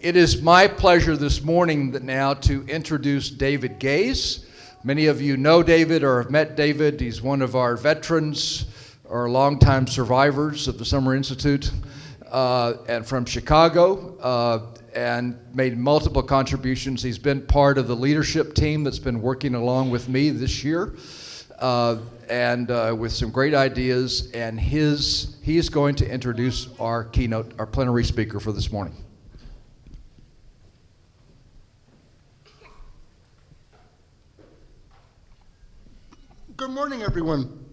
It is my pleasure this morning now to introduce David Gaze. Many of you know David or have met David. He's one of our veterans or longtime survivors of the Summer Institute and from Chicago and made multiple contributions. He's been part of the leadership team that's been working along with me this year and with some great ideas. And he's going to introduce our keynote, our plenary speaker for this morning. Good morning, everyone.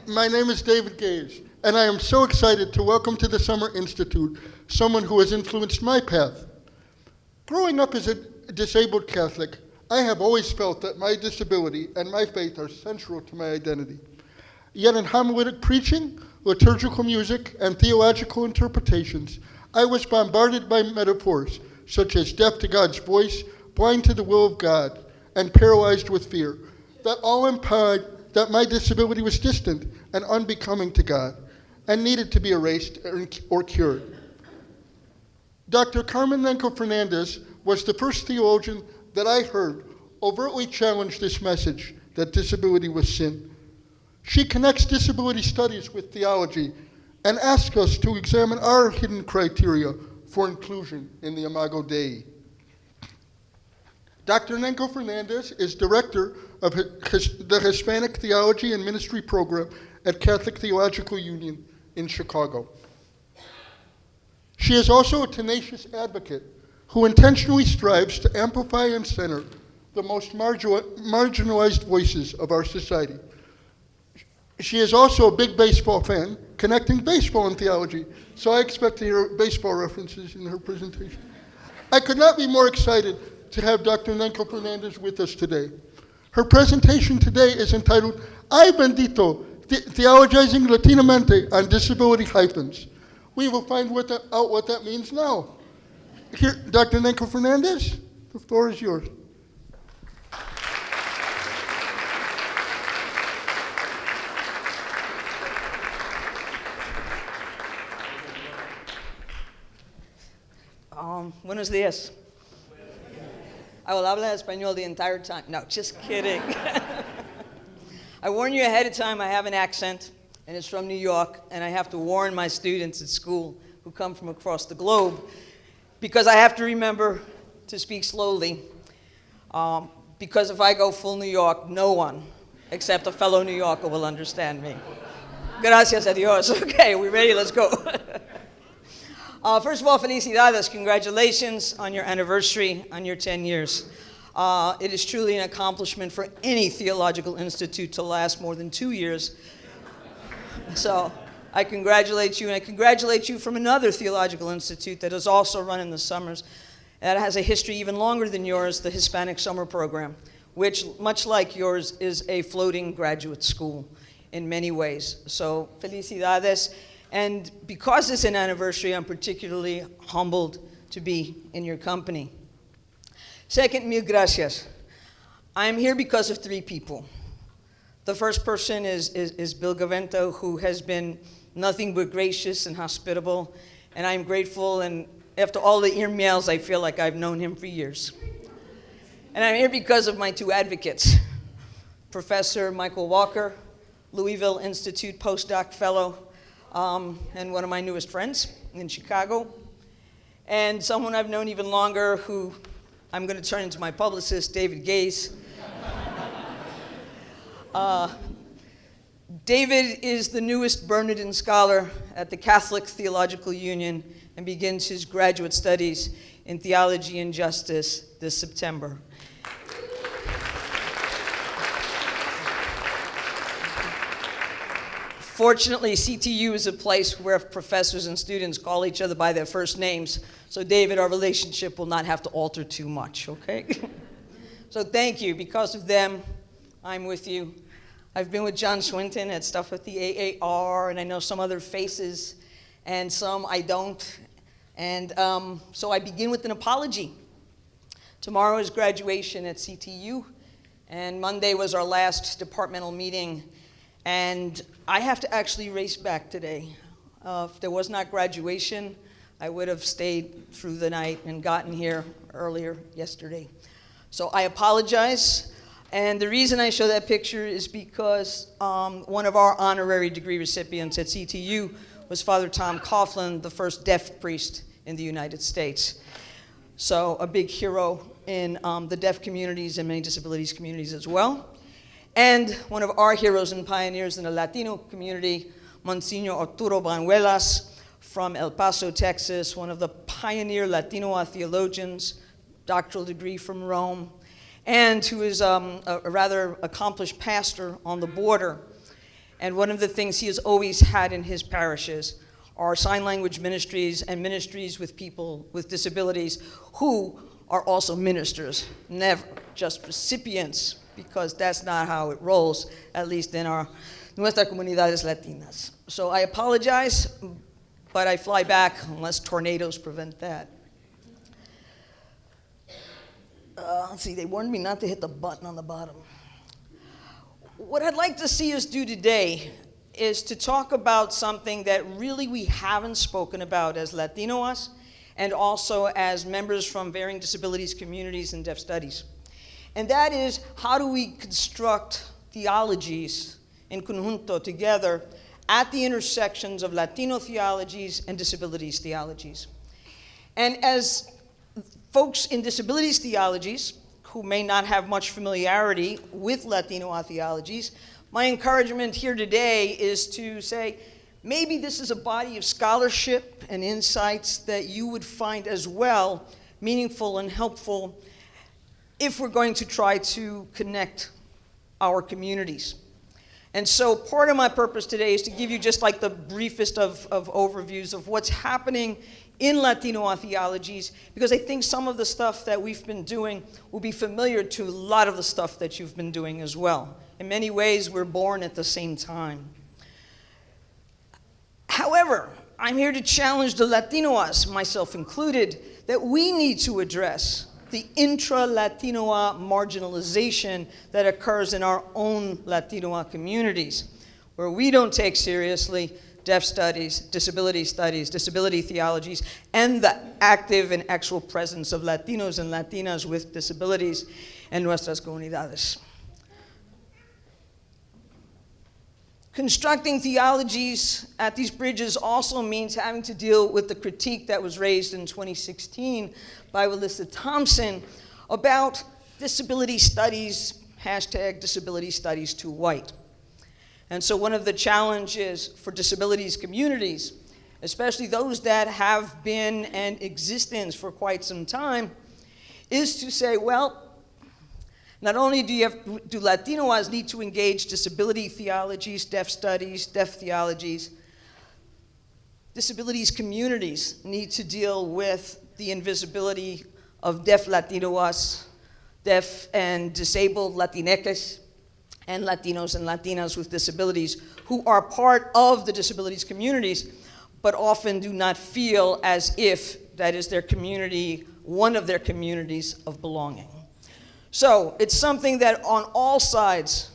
My name is David Gaze, and I am so excited to welcome to the Summer Institute someone who has influenced my path. Growing up as a disabled Catholic, I have always felt that my disability and my faith are central to my identity. Yet in homiletic preaching, liturgical music, and theological interpretations, I was bombarded by metaphors such as deaf to God's voice, blind to the will of God, and paralyzed with fear, that all implied that my disability was distant and unbecoming to God and needed to be erased or cured. Dr. Carmen Nanko Fernandez was the first theologian that I heard overtly challenge this message that disability was sin. She connects disability studies with theology and asks us to examine our hidden criteria for inclusion in the Imago Dei. Dr. Nanko Fernandez is director of the Hispanic Theology and Ministry Program at Catholic Theological Union in Chicago. She is also a tenacious advocate who intentionally strives to amplify and center the most marginalized voices of our society. She is also a big baseball fan, connecting baseball and theology, so I expect to hear baseball references in her presentation. I could not be more excited to have Dr. Nanko Fernandez with us today. Her presentation today is entitled, Ay Bendito, Theologizing Latinamente on Disability Hyphens. We will find out what that means now. Here, Dr. Nanko Fernandez, the floor is yours. Buenos días. I will hablar español the entire time. No, just kidding. I warn you ahead of time, I have an accent, and it's from New York, and I have to warn my students at school who come from across the globe, because I have to remember to speak slowly, because if I go full New York, no one except a fellow New Yorker will understand me. Gracias a Dios. Okay, we ready? Let's go. First of all, felicidades, congratulations on your anniversary, on your 10 years. It is truly an accomplishment for any theological institute to last more than 2 years. So I congratulate you, and I congratulate you from another theological institute that is also run in the summers, that has a history even longer than yours, the Hispanic Summer Program, which, much like yours, is a floating graduate school in many ways. So felicidades. And because it's an anniversary, I'm particularly humbled to be in your company. Second, mil gracias. I'm here because of 3 people. The first person is Bill Gavento, who has been nothing but gracious and hospitable, and I'm grateful, and after all the emails, I feel like I've known him for years. And I'm here because of my 2 advocates, Professor Michael Walker, Louisville Institute postdoc fellow, and one of my newest friends in Chicago, and someone I've known even longer, who I'm going to turn into my publicist, David Gaze. David is the newest Bernardin Scholar at the Catholic Theological Union and begins his graduate studies in Theology and Justice this September. Fortunately, CTU is a place where professors and students call each other by their first names, so David, our relationship will not have to alter too much, okay? So thank you. Because of them, I'm with you. I've been with John Swinton at stuff at the AAR, and I know some other faces, and some I don't. And so I begin with an apology. Tomorrow is graduation at CTU, and Monday was our last departmental meeting. And I have to actually race back today. If there was not graduation, I would have stayed through the night and gotten here earlier yesterday. So I apologize. And the reason I show that picture is because one of our honorary degree recipients at CTU was Father Tom Coughlin, the first deaf priest in the United States. So a big hero in the deaf communities and many disabilities communities as well. And one of our heroes and pioneers in the Latino community, Monsignor Arturo Banuelas from El Paso, Texas, one of the pioneer Latino theologians, doctoral degree from Rome, and who is a rather accomplished pastor on the border. And one of the things he has always had in his parishes are sign language ministries and ministries with people with disabilities who are also ministers, never just recipients, because that's not how it rolls, at least in nuestra comunidades latinas. So I apologize, but I fly back unless tornadoes prevent that. Let's see, they warned me not to hit the button on the bottom. What I'd like to see us do today is to talk about something that really we haven't spoken about as Latinos and also as members from varying disabilities communities and deaf studies. And that is, how do we construct theologies in conjunto together at the intersections of Latino theologies and disabilities theologies? And as folks in disabilities theologies who may not have much familiarity with Latino theologies, my encouragement here today is to say, maybe this is a body of scholarship and insights that you would find as well meaningful and helpful if we're going to try to connect our communities. And so part of my purpose today is to give you just like the briefest of overviews of what's happening in Latino theologies, because I think some of the stuff that we've been doing will be familiar to a lot of the stuff that you've been doing as well. In many ways, we're born at the same time. However, I'm here to challenge the Latinos, myself included, that we need to address the intra-Latino marginalization that occurs in our own Latino communities, where we don't take seriously deaf studies, disability theologies, and the active and actual presence of Latinos and Latinas with disabilities en nuestras comunidades. Constructing theologies at these bridges also means having to deal with the critique that was raised in 2016 by Alyssa Thompson about disability studies, hashtag disability studies too white. And so one of the challenges for disabilities communities, especially those that have been in existence for quite some time, is to say, well, not only do Latinos need to engage disability theologies, deaf studies, deaf theologies, disabilities communities need to deal with the invisibility of deaf Latinos, deaf and disabled Latinx, and Latinos and Latinas with disabilities who are part of the disabilities communities, but often do not feel as if that is their community, one of their communities of belonging. So it's something that on all sides,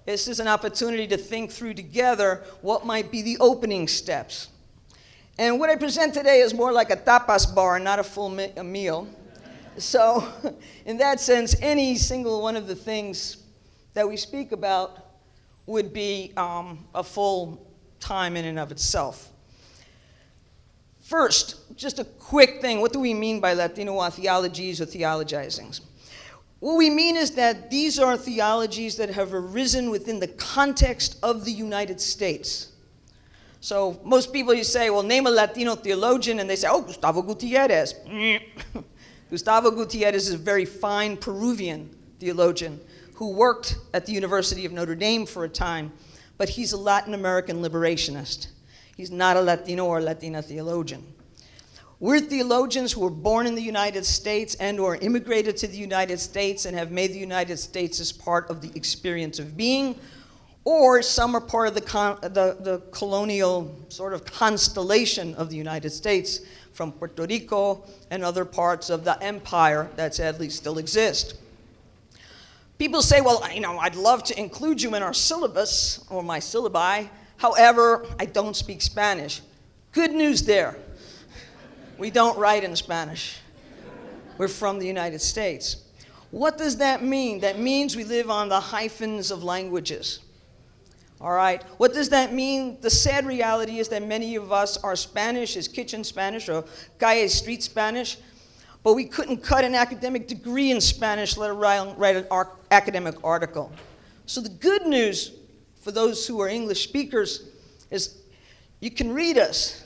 this is an opportunity to think through together what might be the opening steps. And what I present today is more like a tapas bar, not a full meal. So in that sense, any single one of the things that we speak about would be a full time in and of itself. First, just a quick thing. What do we mean by Latino theologies or theologizings? What we mean is that these are theologies that have arisen within the context of the United States. So most people, you say, well, name a Latino theologian, and they say, oh, Gustavo Gutierrez. Gustavo Gutierrez is a very fine Peruvian theologian who worked at the University of Notre Dame for a time, but he's a Latin American liberationist. He's not a Latino or Latina theologian. We're theologians who were born in the United States and or immigrated to the United States and have made the United States as part of the experience of being, or some are part of the colonial sort of constellation of the United States from Puerto Rico and other parts of the empire that sadly still exist. People say, well, I'd love to include you in our syllabus or my syllabi. However, I don't speak Spanish. Good news there. We don't write in Spanish. We're from the United States. What does that mean? That means we live on the hyphens of languages. All right? What does that mean? The sad reality is that many of us, our Spanish is kitchen Spanish or calle street Spanish, but we couldn't cut an academic degree in Spanish, let alone write an academic article. So the good news for those who are English speakers is you can read us.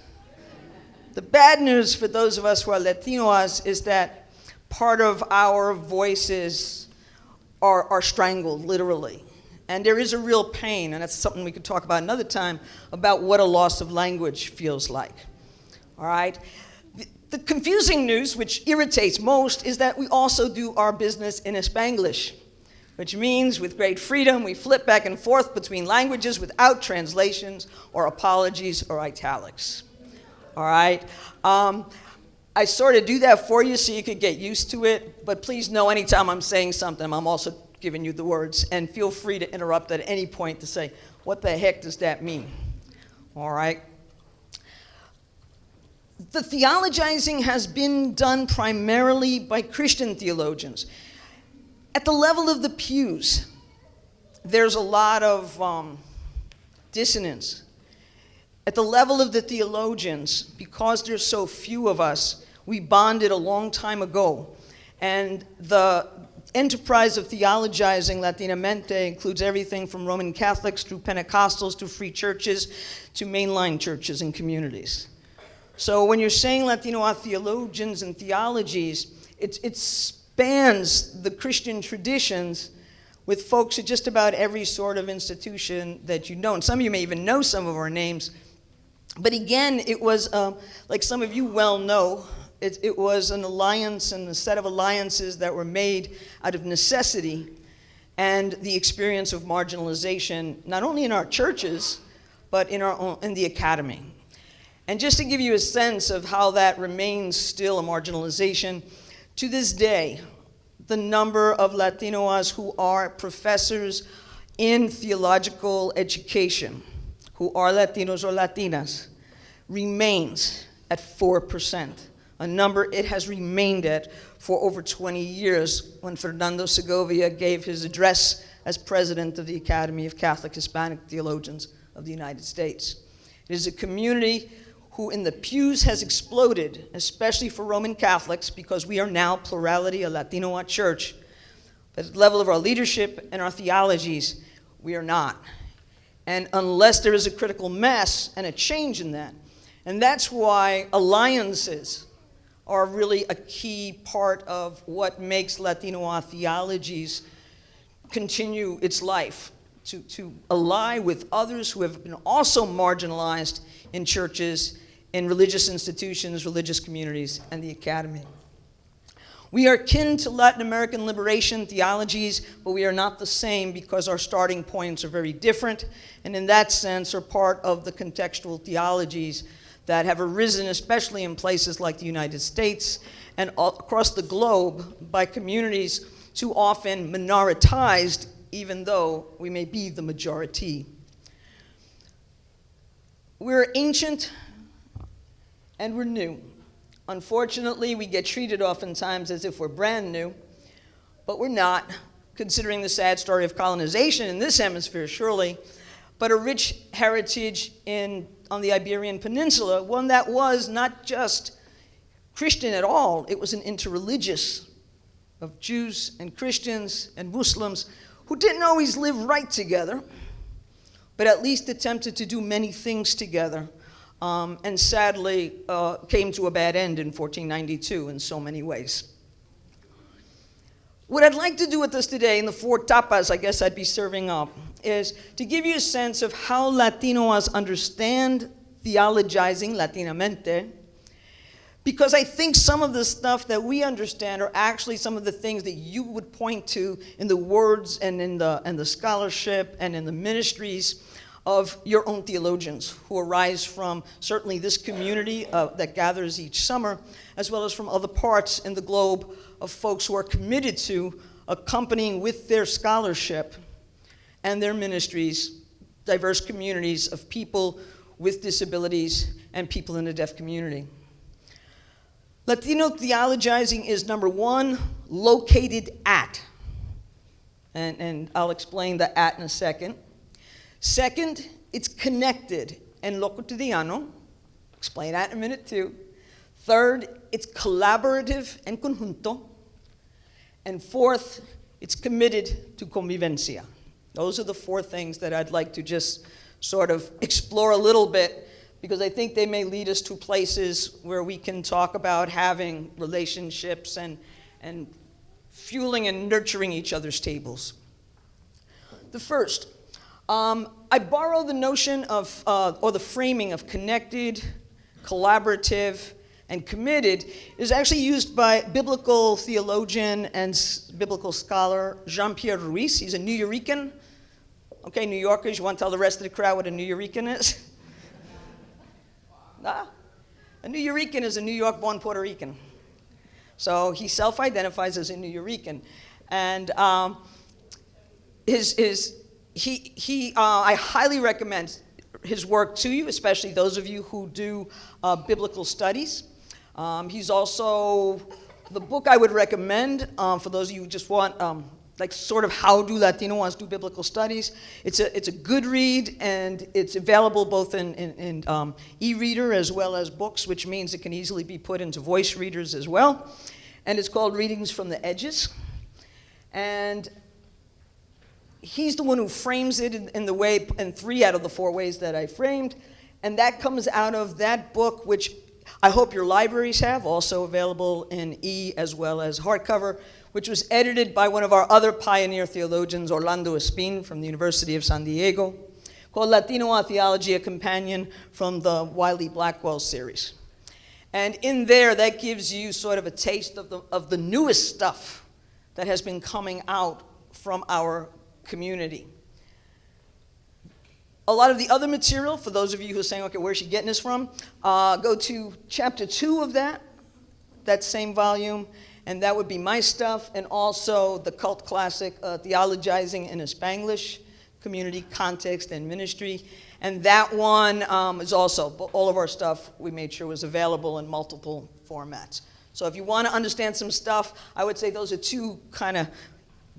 The bad news for those of us who are Latinos is that part of our voices are strangled, literally. And there is a real pain, and that's something we could talk about another time, about what a loss of language feels like. All right? The confusing news, which irritates most, is that we also do our business in Spanglish, which means with great freedom, we flip back and forth between languages without translations or apologies or italics. All right? I sort of do that for you so you could get used to it, but please know anytime I'm saying something, I'm also giving you the words, and feel free to interrupt at any point to say, what the heck does that mean? All right? The theologizing has been done primarily by Christian theologians. At the level of the pews, there's a lot of dissonance. At the level of the theologians, because there's so few of us, we bonded a long time ago. And the enterprise of theologizing latinamente includes everything from Roman Catholics through Pentecostals to free churches to mainline churches and communities. So when you're saying Latino theologians and theologies, it spans the Christian traditions with folks at just about every sort of institution that you know. And some of you may even know some of our names. But again, it was, like some of you well know, it was an alliance and a set of alliances that were made out of necessity and the experience of marginalization, not only in our churches, but in the academy. And just to give you a sense of how that remains still a marginalization, to this day, the number of Latinos who are professors in theological education, who are Latinos or Latinas, remains at 4%. A number it has remained at for over 20 years when Fernando Segovia gave his address as president of the Academy of Catholic Hispanic Theologians of the United States. It is a community who in the pews has exploded, especially for Roman Catholics, because we are now plurality, a Latino church. But at the level of our leadership and our theologies, we are not. And unless there is a critical mass and a change in that, and that's why alliances are really a key part of what makes Latino theologies continue its life, to ally with others who have been also marginalized in churches, in religious institutions, religious communities, and the academy. We are kin to Latin American liberation theologies, but we are not the same because our starting points are very different, and in that sense are part of the contextual theologies that have arisen, especially in places like the United States and across the globe by communities too often minoritized, even though we may be the majority. We're ancient and we're new. Unfortunately, we get treated oftentimes as if we're brand new, but we're not, considering the sad story of colonization in this hemisphere, surely, but a rich heritage on the Iberian Peninsula, one that was not just Christian at all, it was an interreligious of Jews and Christians and Muslims who didn't always live right together, but at least attempted to do many things together, and sadly came to a bad end in 1492 in so many ways. What I'd like to do with this today, in the 4 tapas I guess I'd be serving up, is to give you a sense of how Latinos understand theologizing latinamente, because I think some of the stuff that we understand are actually some of the things that you would point to in the words and in the scholarship and in the ministries of your own theologians who arise from certainly this community that gathers each summer, as well as from other parts in the globe of folks who are committed to accompanying with their scholarship and their ministries diverse communities of people with disabilities and people in the deaf community. Latino theologizing is, number one, located at. And I'll explain the at in a second. Second, it's connected en lo cotidiano. Explain that in a minute too. Third, it's collaborative en conjunto. And fourth, it's committed to convivencia. Those are the four things that I'd like to just sort of explore a little bit, because I think they may lead us to places where we can talk about having relationships and fueling and nurturing each other's tables. The first, I borrow the notion of, or the framing of connected, collaborative, and committed is actually used by biblical theologian and biblical scholar Jean-Pierre Ruiz. He's a Nuyorican. Okay, New Yorkers, you want to tell the rest of the crowd what a Nuyorican is? Nah. A Nuyorican is a New York-born Puerto Rican. So he self-identifies as a Nuyorican. And I highly recommend his work to you, especially those of you who do biblical studies. He's also, the book I would recommend for those of you who just want, like sort of how do Latinos do biblical studies. It's a good read, and it's available both in e-reader as well as books, which means it can easily be put into voice readers as well. And it's called Readings from the Edges. And he's the one who frames it in the way, in 3 out of the 4 ways that I framed. And that comes out of that book, which I hope your libraries have, also available in e as well as hardcover, which was edited by one of our other pioneer theologians, Orlando Espín from the University of San Diego, called Latino Theology, a companion from the Wiley Blackwell series. And in there, that gives you sort of a taste of the newest stuff that has been coming out from our community. A lot of the other material, for those of you who are saying, okay, where's she getting this from? Go to chapter 2 of that same volume, and that would be my stuff, and also the cult classic, Theologizing in a Spanglish, Community, Context, and Ministry. And that one is also, all of our stuff we made sure was available in multiple formats. So if you want to understand some stuff, I would say those are 2 kind of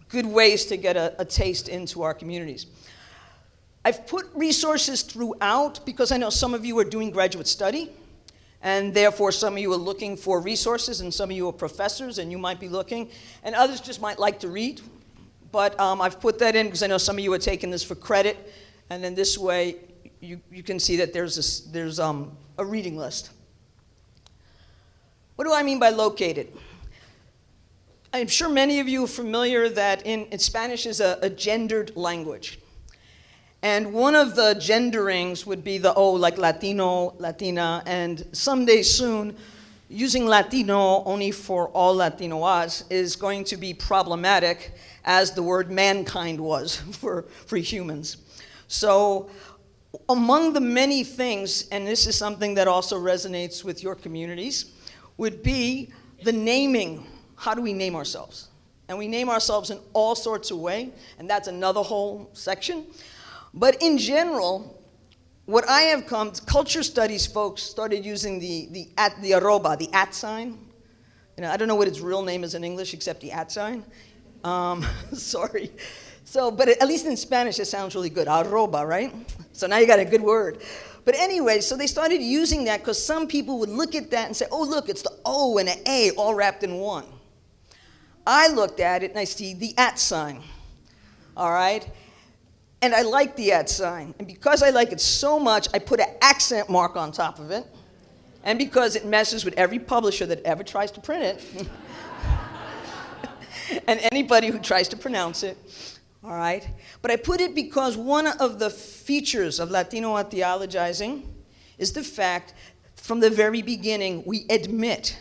good ways to get a taste into our communities. I've put resources throughout because I know some of you are doing graduate study, and therefore some of you are looking for resources, and some of you are professors and you might be looking, and others just might like to read. But I've put that in because I know some of you are taking this for credit, and then this way you can see that there's a reading list. What do I mean by located? I'm sure many of you are familiar that in Spanish is a gendered language. And one of the genderings would be the like Latino, Latina, and someday soon, using Latino only for all Latinoas is going to be problematic, as the word mankind was for humans. So among the many things, and this is something that also resonates with your communities, would be the naming. How do we name ourselves? And we name ourselves in all sorts of ways, and that's another whole section. But in general, what I have come, culture studies folks started using the arroba, the at sign. You know, I don't know what its real name is in English except the at sign. Sorry. So, but at least in Spanish it sounds really good, arroba, right? So now you got a good word. But anyway, so they started using that because some people would look at that and say, oh, look, it's the O and an A all wrapped in one. I looked at it and I see the at sign, all right? And I like the at sign. And because I like it so much, I put an accent mark on top of it. And because it messes with every publisher that ever tries to print it, and anybody who tries to pronounce it, all right? But I put it because one of the features of Latino theologizing is the fact, from the very beginning, we admit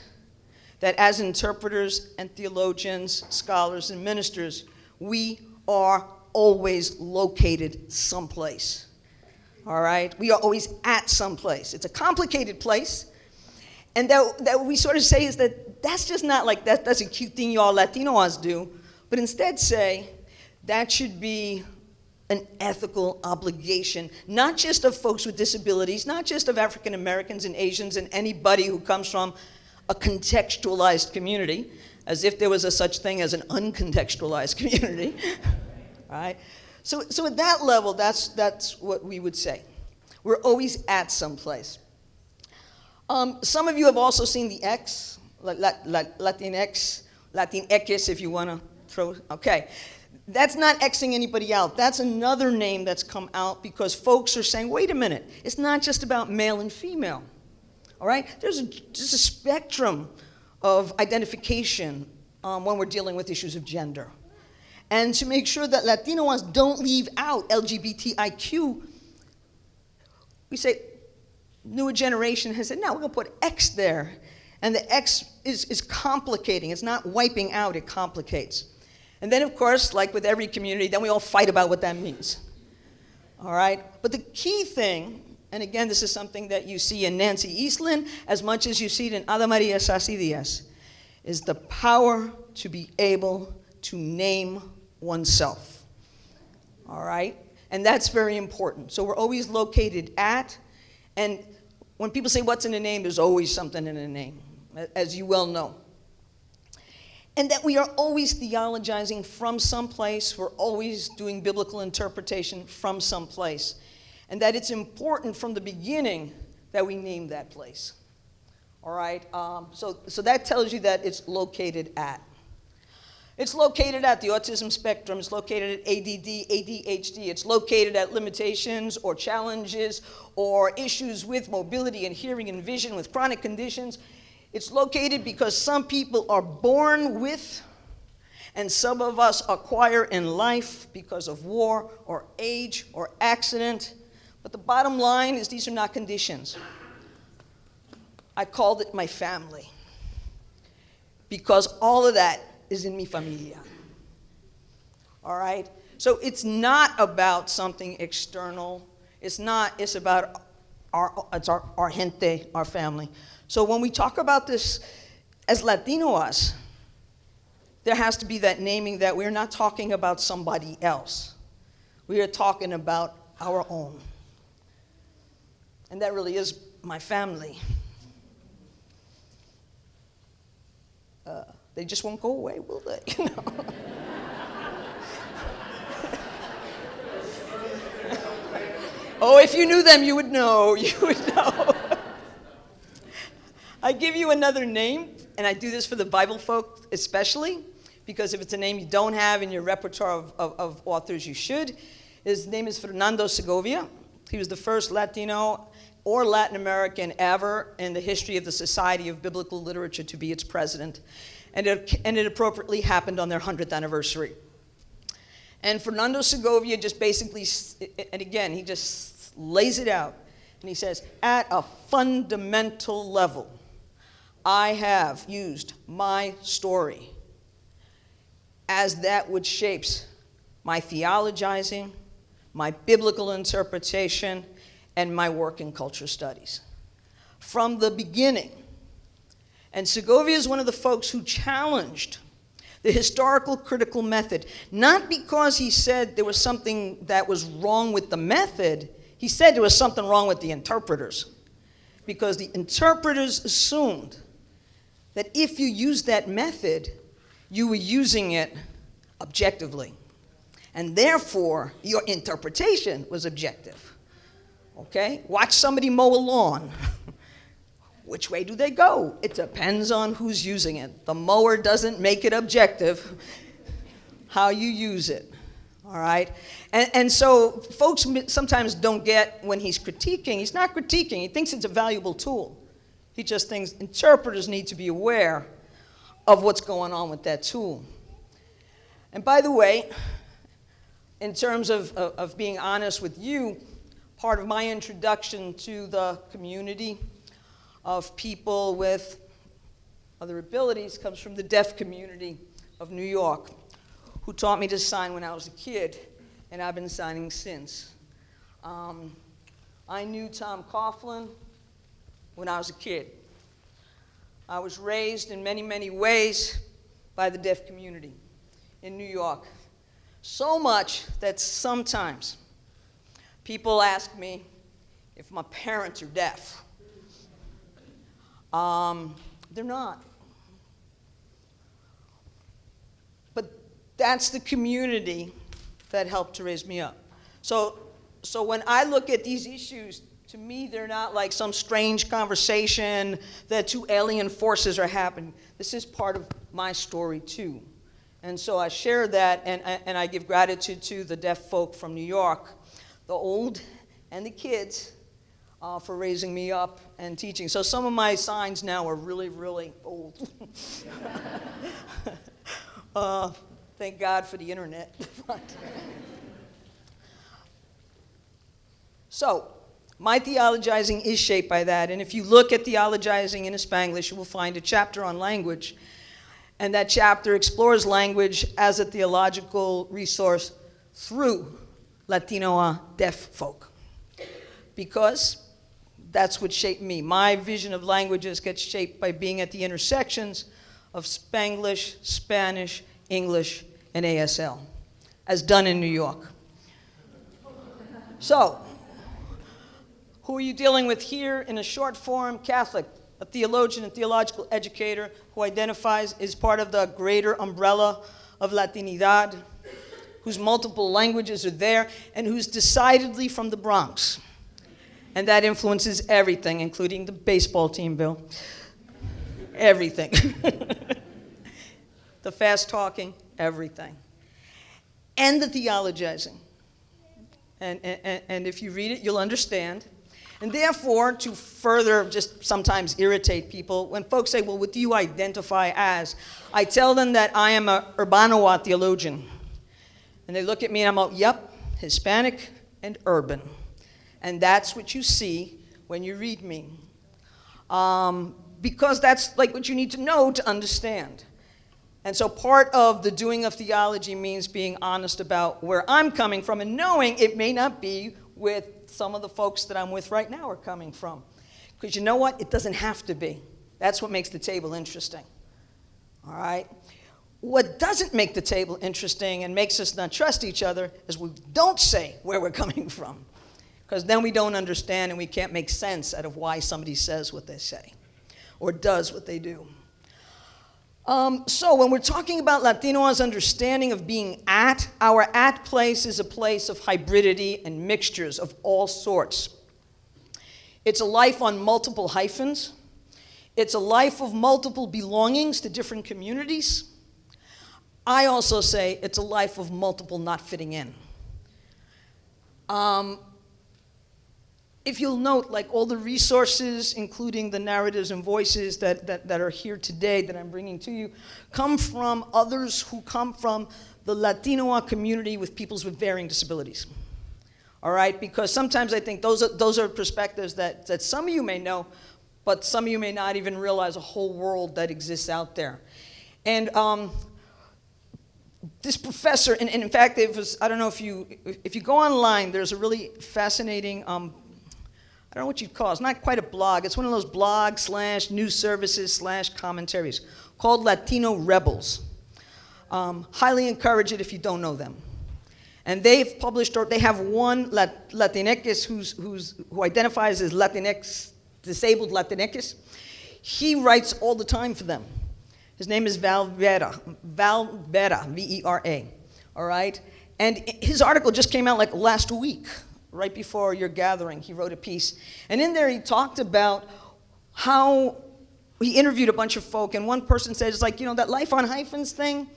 that as interpreters and theologians, scholars and ministers, we are always located someplace, all right? We are always at someplace. It's a complicated place, and that we sort of say is that's just not like that's a cute thing y'all Latinos do, but instead say that should be an ethical obligation, not just of folks with disabilities, not just of African Americans and Asians and anybody who comes from a contextualized community, as if there was a such thing as an uncontextualized community. Right? So at that level, that's what we would say. We're always at some place. Some of you have also seen the X, Latinx, Latinx, if you want to throw. Okay. That's not Xing anybody out. That's another name that's come out because folks are saying, wait a minute, it's not just about male and female. All right? There's a spectrum of identification when we're dealing with issues of gender. And to make sure that Latinos don't leave out LGBTIQ, we say, newer generation has said, no, we're going to put X there. And the X is complicating. It's not wiping out, it complicates. And then, of course, like with every community, then we all fight about what that means. All right? But the key thing, and again, this is something that you see in Nancy Eastland as much as you see it in Ada Maria Sassi Diaz, is the power to be able to name oneself. All right? And that's very important. So we're always located at, and when people say what's in a name, there's always something in a name, as you well know. And that we are always theologizing from someplace. We're always doing biblical interpretation from someplace. And that it's important from the beginning that we name that place. All right? So that tells you that it's located at. It's located at the autism spectrum. It's located at ADD, ADHD. It's located at limitations or challenges or issues with mobility and hearing and vision with chronic conditions. It's located because some people are born with, and some of us acquire in life because of war or age or accident. But the bottom line is these are not conditions. I called it my family because all of that is in mi familia. All right? So it's not about something external. It's about our gente, our family. So when we talk about this as Latinos, there has to be that naming that we're not talking about somebody else. We are talking about our own. And that really is my family. They just won't go away, will they? Oh, if you knew them, you would know. You would know. I give you another name, and I do this for the Bible folk especially, because if it's a name you don't have in your repertoire of authors, you should. His name is Fernando Segovia. He was the first Latino or Latin American ever in the history of the Society of Biblical Literature to be its president. And it appropriately happened on their 100th anniversary. And Fernando Segovia just basically, and again, he just lays it out. And he says, at a fundamental level, I have used my story as that which shapes my theologizing, my biblical interpretation, and my work in culture studies. From the beginning. And Segovia is one of the folks who challenged the historical critical method, not because he said there was something that was wrong with the method, he said there was something wrong with the interpreters. Because the interpreters assumed that if you used that method, you were using it objectively. And therefore, your interpretation was objective. Okay? Watch somebody mow a lawn. Which way do they go? It depends on who's using it. The mower doesn't make it objective how you use it. All right? And so folks sometimes don't get when he's critiquing. He's not critiquing. He thinks it's a valuable tool. He just thinks interpreters need to be aware of what's going on with that tool. And by the way, in terms of being honest with you, part of my introduction to the community of people with other abilities comes from the deaf community of New York, who taught me to sign when I was a kid, and I've been signing since. I knew Tom Coughlin when I was a kid. I was raised in many, many ways by the deaf community in New York. So much that sometimes people ask me if my parents are deaf. They're not. But that's the community that helped to raise me up. So when I look at these issues, to me, they're not like some strange conversation that two alien forces are happening. This is part of my story, too. And so I share that, and I give gratitude to the deaf folk from New York, the old and the kids, for raising me up and teaching. So some of my signs now are really, really old. Thank God for the internet. So, my theologizing is shaped by that. And if you look at Theologizing in Spanglish, you will find a chapter on language. And that chapter explores language as a theological resource through Latino deaf folk. Because that's what shaped me. My vision of languages gets shaped by being at the intersections of Spanglish, Spanish, English, and ASL, as done in New York. So, who are you dealing with here? In a short form, Catholic, a theologian and theological educator who identifies as part of the greater umbrella of Latinidad, whose multiple languages are there, and who's decidedly from the Bronx. And that influences everything, including the baseball team, Bill. Everything. The fast talking, everything. And the theologizing. And if you read it, you'll understand. And therefore, to further just sometimes irritate people, when folks say, well, what do you identify as? I tell them that I am a Urbanoa theologian. And they look at me and I'm like, yep, Hispanic and urban. And that's what you see when you read me. Because that's like what you need to know to understand. And so part of the doing of theology means being honest about where I'm coming from and knowing it may not be with some of the folks that I'm with right now are coming from. Because you know what? It doesn't have to be. That's what makes the table interesting. All right? What doesn't make the table interesting and makes us not trust each other is we don't say where we're coming from. Because then we don't understand and we can't make sense out of why somebody says what they say or does what they do. So when we're talking about Latino's understanding of being our at place is a place of hybridity and mixtures of all sorts. It's a life on multiple hyphens. It's a life of multiple belongings to different communities. I also say it's a life of multiple not fitting in. If you'll note, like all the resources, including the narratives and voices that are here today that I'm bringing to you, come from others who come from the Latino community with peoples with varying disabilities. All right? Because sometimes I think those are perspectives that some of you may know, but some of you may not even realize a whole world that exists out there. And this professor, and in fact, it was, I don't know if you go online, there's a really fascinating I don't know what you'd call it. It's not quite a blog. It's one of those blogs / news services / commentaries called Latino Rebels. Highly encourage it if you don't know them. And they've published, or they have one Latinx who identifies as Latinx, disabled Latinx. He writes all the time for them. His name is Val Vera, V-E-R-A, all right? And his article just came out like last week. Right before your gathering, he wrote a piece. And in there, he talked about how he interviewed a bunch of folk, and one person said, it's like, that life on hyphens thing,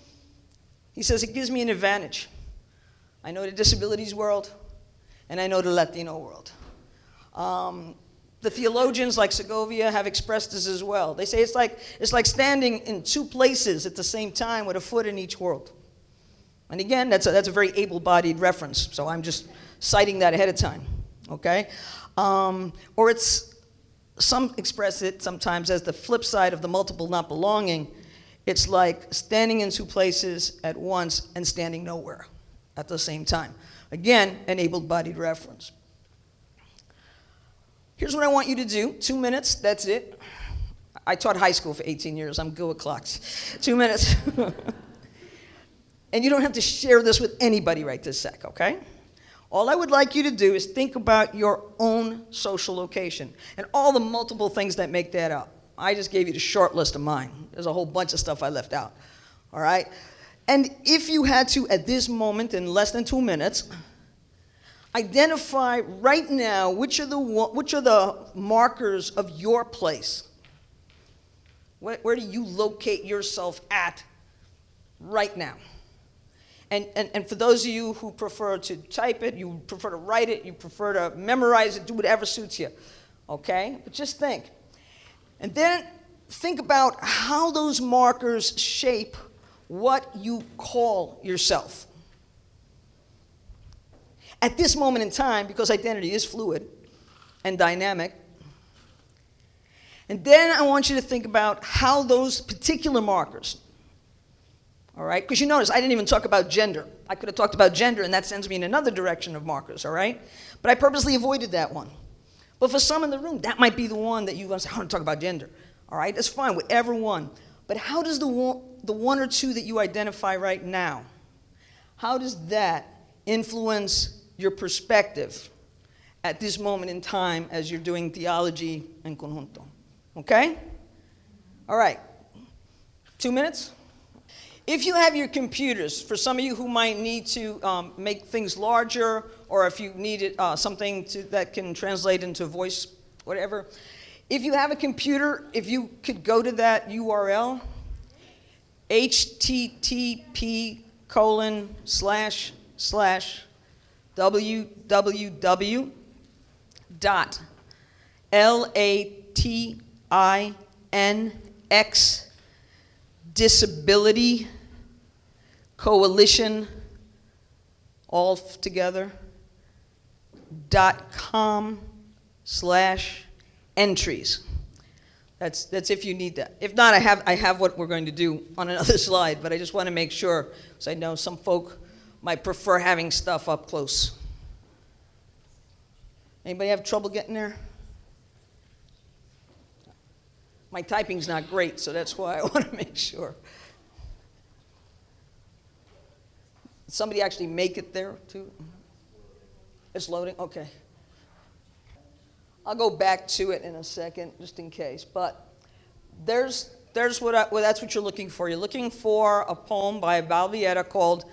he says, it gives me an advantage. I know the disabilities world, and I know the Latino world. The theologians like Segovia have expressed this as well. They say it's like standing in two places at the same time with a foot in each world. And again, that's a very able-bodied reference, so I'm just citing that ahead of time, okay? Or some express it sometimes as the flip side of the multiple not belonging. It's like standing in two places at once and standing nowhere at the same time. Again, an able-bodied reference. Here's what I want you to do. 2 minutes, that's it. I taught high school for 18 years. I'm good with clocks. 2 minutes. And you don't have to share this with anybody right this sec, okay? All I would like you to do is think about your own social location and all the multiple things that make that up. I just gave you the short list of mine. There's a whole bunch of stuff I left out. All right? And if you had to, at this moment, in less than 2 minutes, identify right now which are the markers of your place. Where do you locate yourself at right now? And for those of you who prefer to type it, you prefer to write it, you prefer to memorize it, do whatever suits you. Okay? But just think. And then think about how those markers shape what you call yourself. At this moment in time, because identity is fluid and dynamic. And then I want you to think about how those particular markers, all right? Because you notice I didn't even talk about gender. I could have talked about gender, and that sends me in another direction of markers, all right? But I purposely avoided that one. But for some in the room, that might be the one that you want to say, I want to talk about gender. All right, that's fine, whatever one. But how does the one or two that you identify right now, how does that influence your perspective at this moment in time as you're doing theology en conjunto? Okay? All right. 2 minutes? If you have your computers, for some of you who might need to make things larger, or if you needed something that can translate into voice, whatever, if you have a computer, if you could go to that URL, http://www.latinx disability coalition all together .com/entries. That's if you need that. If not, I have what we're going to do on another slide, but I just want to make sure, because I know some folk might prefer having stuff up close. Anybody have trouble getting there? My typing's not great, so that's why I want to make sure. Did somebody actually make it there, too? It's loading? Okay. I'll go back to it in a second, just in case. But that's what you're looking for. You're looking for a poem by Balviera called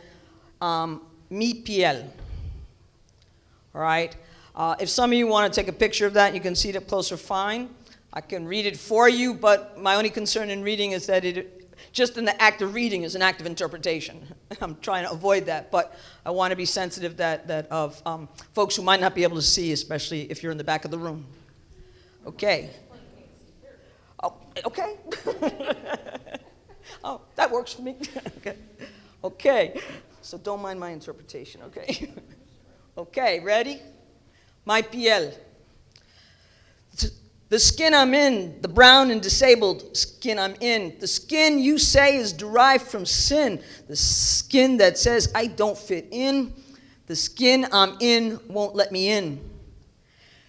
Mi Piel. All right? If some of you want to take a picture of that, you can see it up closer, fine. I can read it for you, but my only concern in reading is that just in the act of reading is an act of interpretation. I'm trying to avoid that, but I want to be sensitive of folks who might not be able to see, especially if you're in the back of the room. Okay. Oh, okay. Oh, that works for me. Okay. Okay. So don't mind my interpretation, okay? Okay, ready? My piel. The skin I'm in, the brown and disabled skin I'm in, the skin you say is derived from sin, the skin that says I don't fit in, the skin I'm in won't let me in.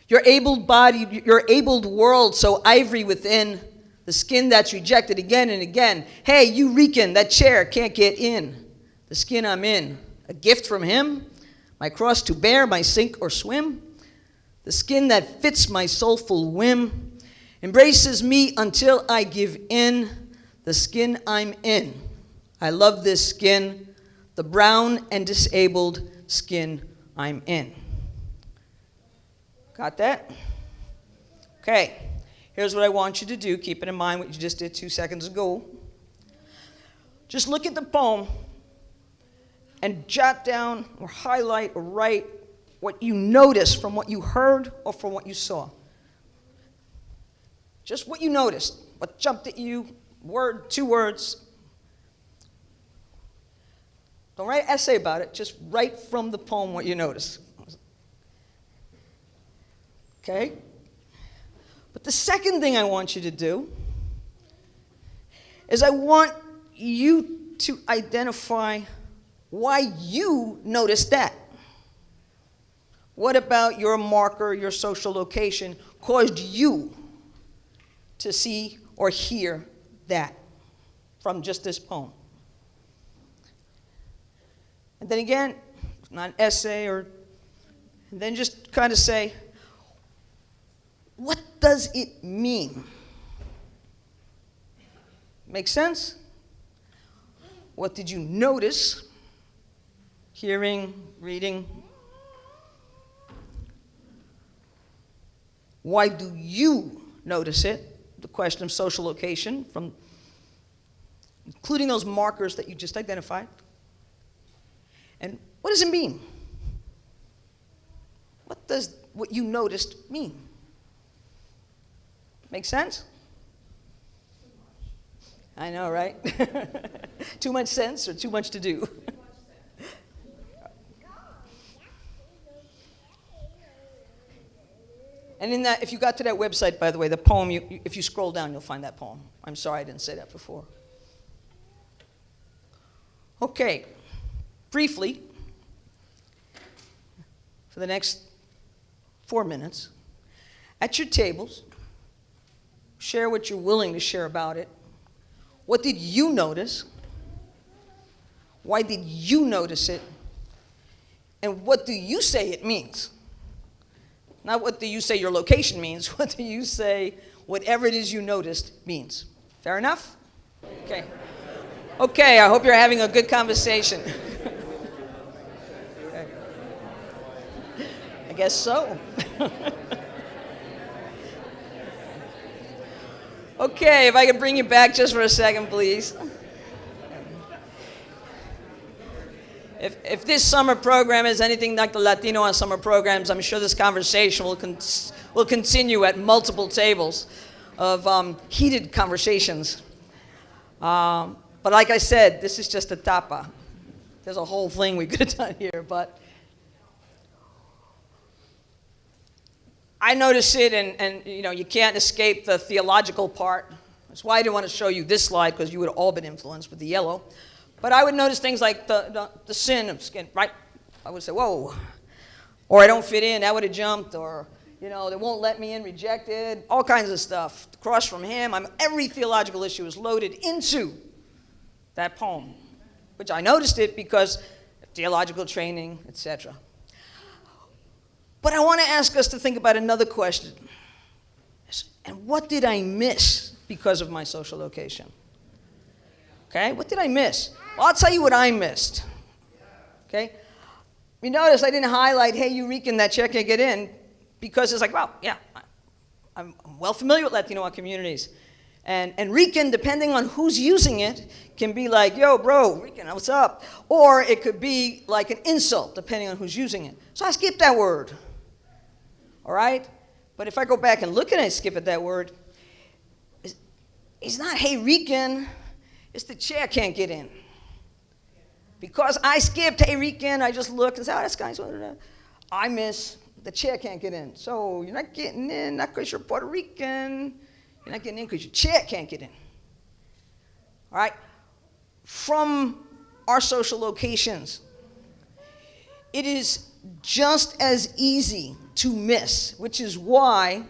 Your able-bodied, your abled world so ivory within, the skin that's rejected again and again. Hey, you Rican, that chair can't get in. The skin I'm in, a gift from him, my cross to bear, my sink or swim. The skin that fits my soulful whim, embraces me until I give in, the skin I'm in. I love this skin, the brown and disabled skin I'm in. Got that? Okay, here's what I want you to do. Keep it in mind what you just did 2 seconds ago. Just look at the poem and jot down or highlight or write what you noticed from what you heard or from what you saw. Just what you noticed, what jumped at you, word, 2 words. Don't write an essay about it, just write from the poem what you noticed. Okay? But the second thing I want you to do is I want you to identify why you noticed that. What about your marker, your social location, caused you to see or hear that from just this poem? And then again, it's not an essay, and then just kind of say, what does it mean Make sense? What did you notice? Hearing, reading. Why do you notice it? The question of social location, from including those markers that you just identified. And what does it mean? What does what you noticed mean? Make sense? I know, right? Too much sense or too much to do? And in that, if you got to that website, by the way, the poem, if you scroll down, you'll find that poem. I'm sorry I didn't say that before. Okay, briefly, for the next 4 minutes, at your tables, share what you're willing to share about it. What did you notice? Why did you notice it? And what do you say it means? Not what do you say your location means. What do you say whatever it is you noticed means? Fair enough? Okay. Okay, I hope you're having a good conversation. Okay. I guess so. Okay, if I could bring you back just for a second, please. If this summer program is anything like the Latino on summer programs, I'm sure this conversation will continue at multiple tables of heated conversations. But like I said, this is just a tapa. There's a whole thing we could have done here, but I notice it, and you know, you can't escape the theological part. That's why I didn't want to show you this slide, because you would have all been influenced with the yellow. But I would notice things like the sin of skin, right? I would say, whoa. Or I don't fit in, that would have jumped. Or, you know, they won't let me in, rejected. All kinds of stuff. The cross from him. Every theological issue is loaded into that poem, which I noticed it because of theological training, etc. But I want to ask us to think about another question. And what did I miss because of my social location? Okay, what did I miss? Well, I'll tell you what I missed. Okay? You notice I didn't highlight, hey, you Rican, that chair can't get in, because it's like, well, yeah, I'm well familiar with Latino communities. And Rican, depending on who's using it, can be like, yo, bro, Rican, what's up? Or it could be like an insult, depending on who's using it. So I skipped that word. All right? But if I go back and look at it and skip at that word, it's not, hey, Rican, it's the chair can't get in. Because I skipped, hey, Rican, I just looked and said, oh, this guy's, I miss, the chair can't get in. So you're not getting in, not because you're Puerto Rican. You're not getting in because your chair can't get in. All right? From our social locations, it is just as easy to miss, which is why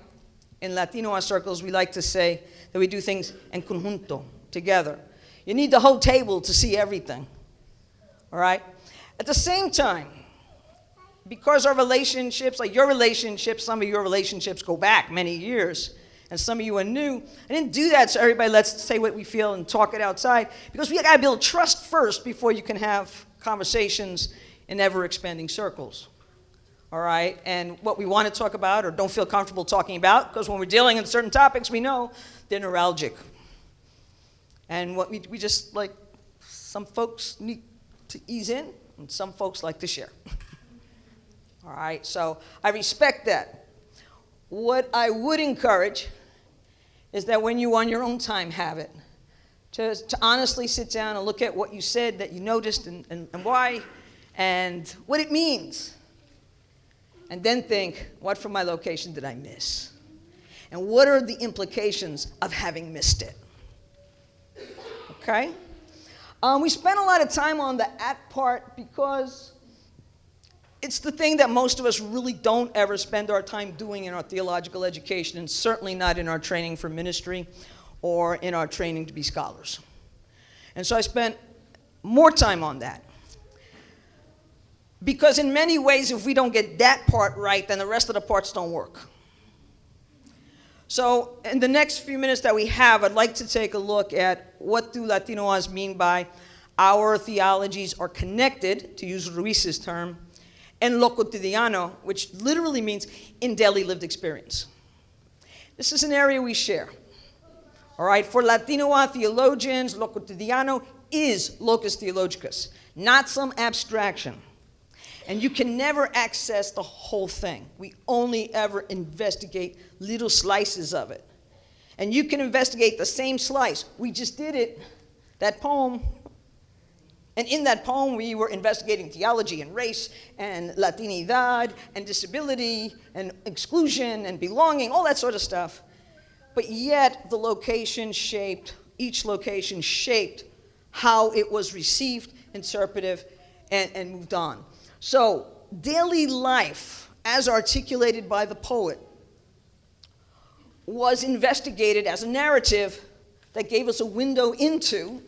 in Latino circles we like to say that we do things en conjunto, together. You need the whole table to see everything. All right? At the same time, because our relationships, like your relationships, some of your relationships go back many years, and some of you are new. I didn't do that so everybody let's say what we feel and talk it outside, because we got to build trust first before you can have conversations in ever-expanding circles. All right? And what we want to talk about or don't feel comfortable talking about, because when we're dealing in certain topics, we know they're neuralgic. And what we just like, some folks need to ease in, and some folks like to share. All right, so I respect that. What I would encourage is that when you on your own time have it, to honestly sit down and look at what you said that you noticed and why, and what it means. And then think, what from my location did I miss? And what are the implications of having missed it? Okay? We spent a lot of time on the at part because it's the thing that most of us really don't ever spend our time doing in our theological education, and certainly not in our training for ministry or in our training to be scholars. And so I spent more time on that. Because in many ways, if we don't get that part right, then the rest of the parts don't work. So in the next few minutes that we have, I'd like to take a look at what do Latinoas mean by our theologies are connected, to use Ruiz's term, en lo cotidiano, which literally means in daily lived experience. This is an area we share. All right, for Latinoa theologians, lo cotidiano is locus theologicus, not some abstraction. And you can never access the whole thing. We only ever investigate little slices of it. And you can investigate the same slice. We just did it, that poem. And in that poem, we were investigating theology and race and Latinidad and disability and exclusion and belonging, all that sort of stuff. But yet, each location shaped how it was received, interpreted, and moved on. So, daily life, as articulated by the poet, was investigated as a narrative that gave us a window into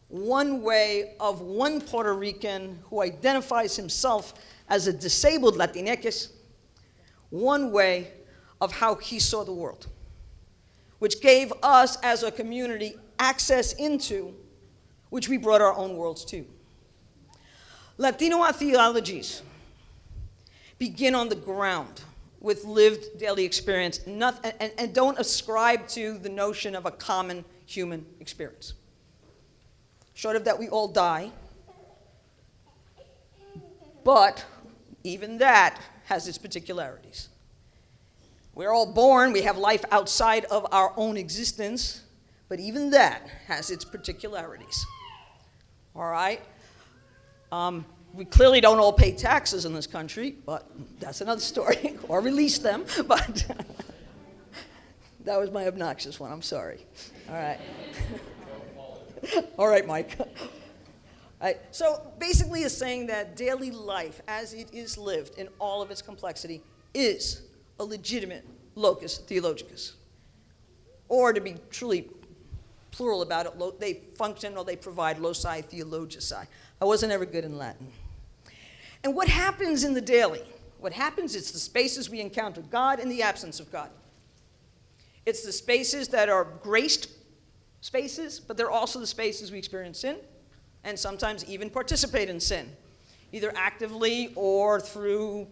one way of one Puerto Rican who identifies himself as a disabled Latinx, one way of how he saw the world, which gave us as a community access into which we brought our own worlds to. Latino theologies begin on the ground with lived daily experience and don't ascribe to the notion of a common human experience. Short of that, we all die, but even that has its particularities. We're all born, we have life outside of our own existence, but even that has its particularities. All right? We clearly don't all pay taxes in this country, but that's another story, or release them, but that was my obnoxious one, I'm sorry. All right. All right, Mike. All right. So basically it's saying that daily life, as it is lived in all of its complexity, is a legitimate locus theologicus. Or to be truly plural about it, they function or they provide loci theologici. I wasn't ever good in Latin. And what happens in the daily? What happens is the spaces we encounter God in the absence of God. It's the spaces that are graced spaces, but they're also the spaces we experience sin and sometimes even participate in sin, either actively or through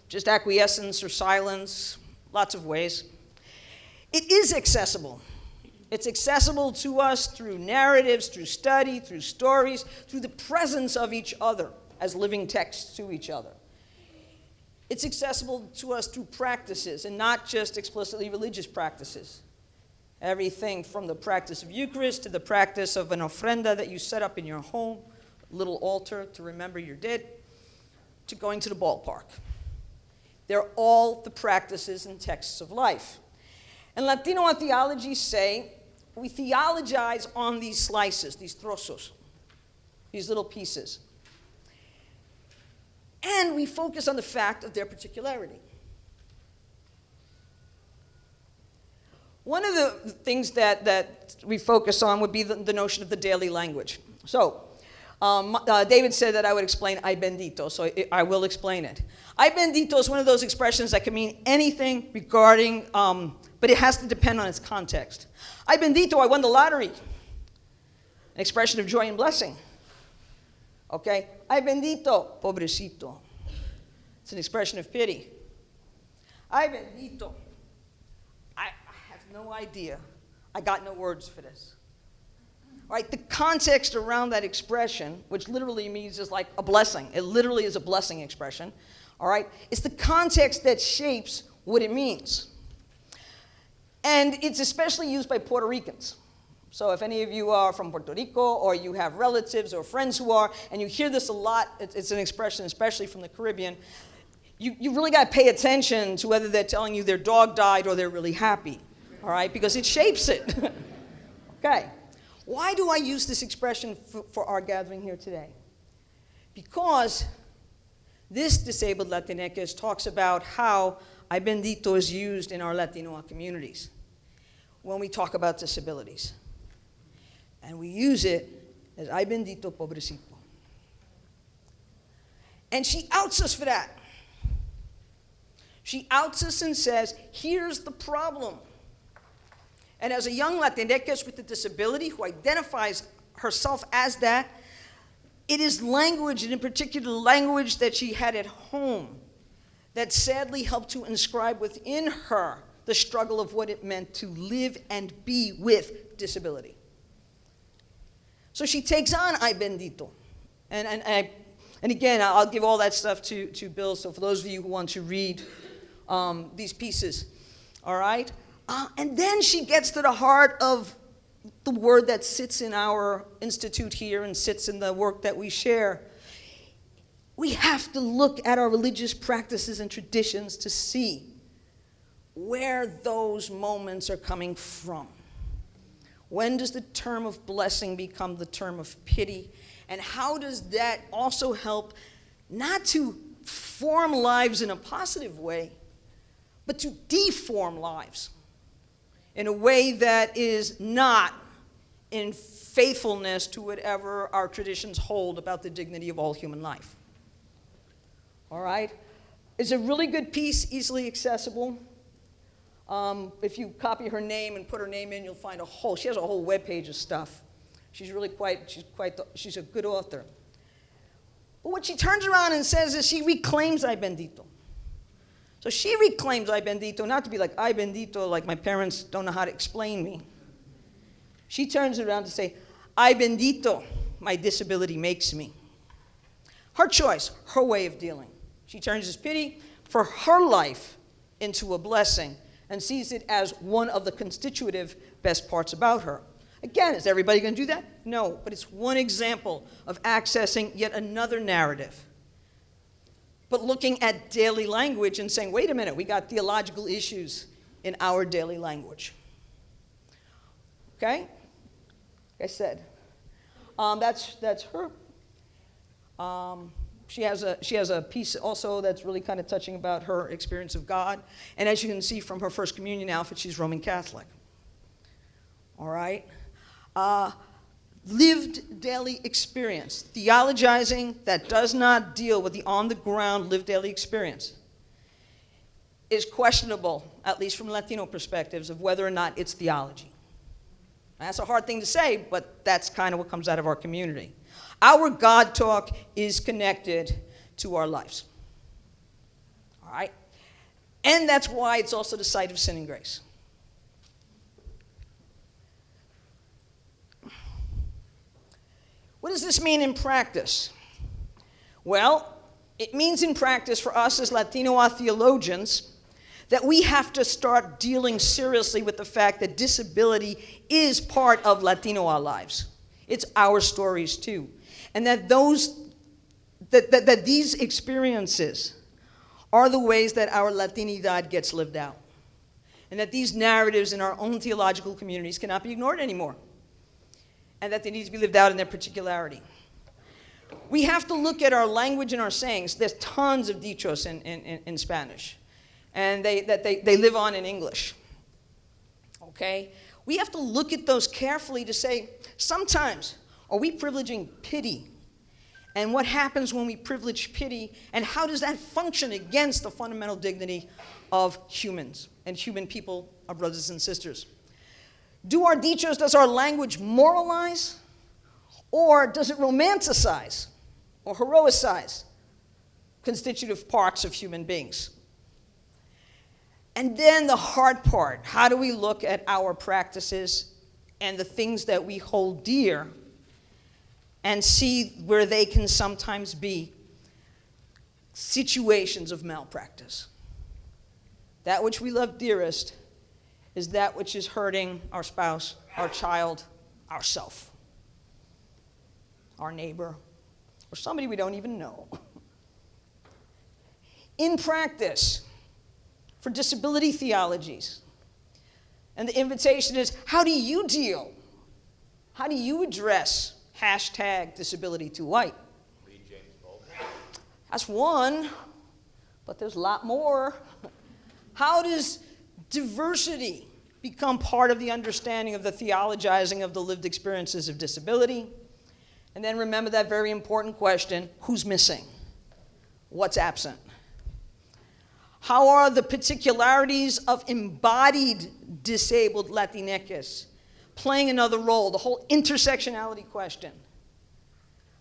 just acquiescence or silence, lots of ways. It is accessible. It's accessible to us through narratives, through study, through stories, through the presence of each other as living texts to each other. It's accessible to us through practices and not just explicitly religious practices. Everything from the practice of Eucharist to the practice of an ofrenda that you set up in your home, a little altar to remember your dead, to going to the ballpark. They're all the practices and texts of life. And Latino theologies say we theologize on these slices, these trozos, these little pieces. And we focus on the fact of their particularity. One of the things that we focus on would be the notion of the daily language. So, David said that I would explain ay bendito, so I will explain it. Ay bendito is one of those expressions that can mean anything regarding, but it has to depend on its context. Ay bendito, I won the lottery. An expression of joy and blessing. Okay? Ay bendito, pobrecito. It's an expression of pity. Ay bendito. I have no idea. I got no words for this. All right, the context around that expression, which literally means is like a blessing. It literally is a blessing expression. All right? It's the context that shapes what it means. And it's especially used by Puerto Ricans. So if any of you are from Puerto Rico or you have relatives or friends who are, and you hear this a lot, it's an expression especially from the Caribbean, you really got to pay attention to whether they're telling you their dog died or they're really happy, all right, because it shapes it. Okay. Why do I use this expression for our gathering here today? Because this disabled Latinx talks about how ay bendito is used in our Latino communities when we talk about disabilities. And we use it as ay bendito pobrecito. And she outs us for that. She outs us and says, here's the problem. And as a young Latinx with a disability who identifies herself as that, it is language, and in particular language that she had at home, that sadly helped to inscribe within her the struggle of what it meant to live and be with disability. So she takes on Ay Bendito. And again, I'll give all that stuff to Bill, so for those of you who want to read these pieces, all right? And then she gets to the heart of the word that sits in our institute here and sits in the work that we share. We have to look at our religious practices and traditions to see where those moments are coming from. When does the term of blessing become the term of pity? And how does that also help not to form lives in a positive way, but to deform lives in a way that is not in faithfulness to whatever our traditions hold about the dignity of all human life? All right? It's a really good piece, easily accessible. If you copy her name and put her name in, you'll find she has a whole webpage of stuff. She's a good author. But what she turns around and says is she reclaims Ay Bendito. So she reclaims Ay Bendito, not to be like Ay Bendito, like my parents don't know how to explain me. She turns around to say, Ay Bendito, my disability makes me. Her choice, her way of dealing. She turns this pity for her life into a blessing and sees it as one of the constitutive best parts about her. Again, is everybody going to do that? No, but it's one example of accessing yet another narrative. But looking at daily language and saying, wait a minute, we got theological issues in our daily language. Okay? Like I said, that's her. She has a piece also that's really kind of touching about her experience of God. And as you can see from her First Communion outfit, she's Roman Catholic. All right? Lived daily experience. Theologizing that does not deal with the on-the-ground lived daily experience is questionable, at least from Latino perspectives, of whether or not it's theology. That's a hard thing to say, but that's kind of what comes out of our community. Our God talk is connected to our lives. All right? And that's why it's also the site of sin and grace. What does this mean in practice? Well, it means in practice for us as Latino theologians that we have to start dealing seriously with the fact that disability is part of Latino lives. It's our stories too. And that these experiences are the ways that our Latinidad gets lived out. And that these narratives in our own theological communities cannot be ignored anymore. And that they need to be lived out in their particularity. We have to look at our language and our sayings. There's tons of dichos in Spanish. And they live on in English. Okay? We have to look at those carefully to say, sometimes, are we privileging pity? And what happens when we privilege pity? And how does that function against the fundamental dignity of humans and human people, our brothers and sisters? Does our language moralize? Or does it romanticize or heroicize constitutive parts of human beings? And then the hard part, how do we look at our practices and the things that we hold dear and see where they can sometimes be situations of malpractice? That which we love dearest is that which is hurting our spouse, our child, ourself, our neighbor, or somebody we don't even know. In practice, for disability theologies, and the invitation is, how do you deal? How do you address #disability too white? That's one, but there's a lot more. How does diversity become part of the understanding of the theologizing of the lived experiences of disability? And then remember that very important question, who's missing? What's absent? How are the particularities of embodied disabled Latinx playing another role? The whole intersectionality question.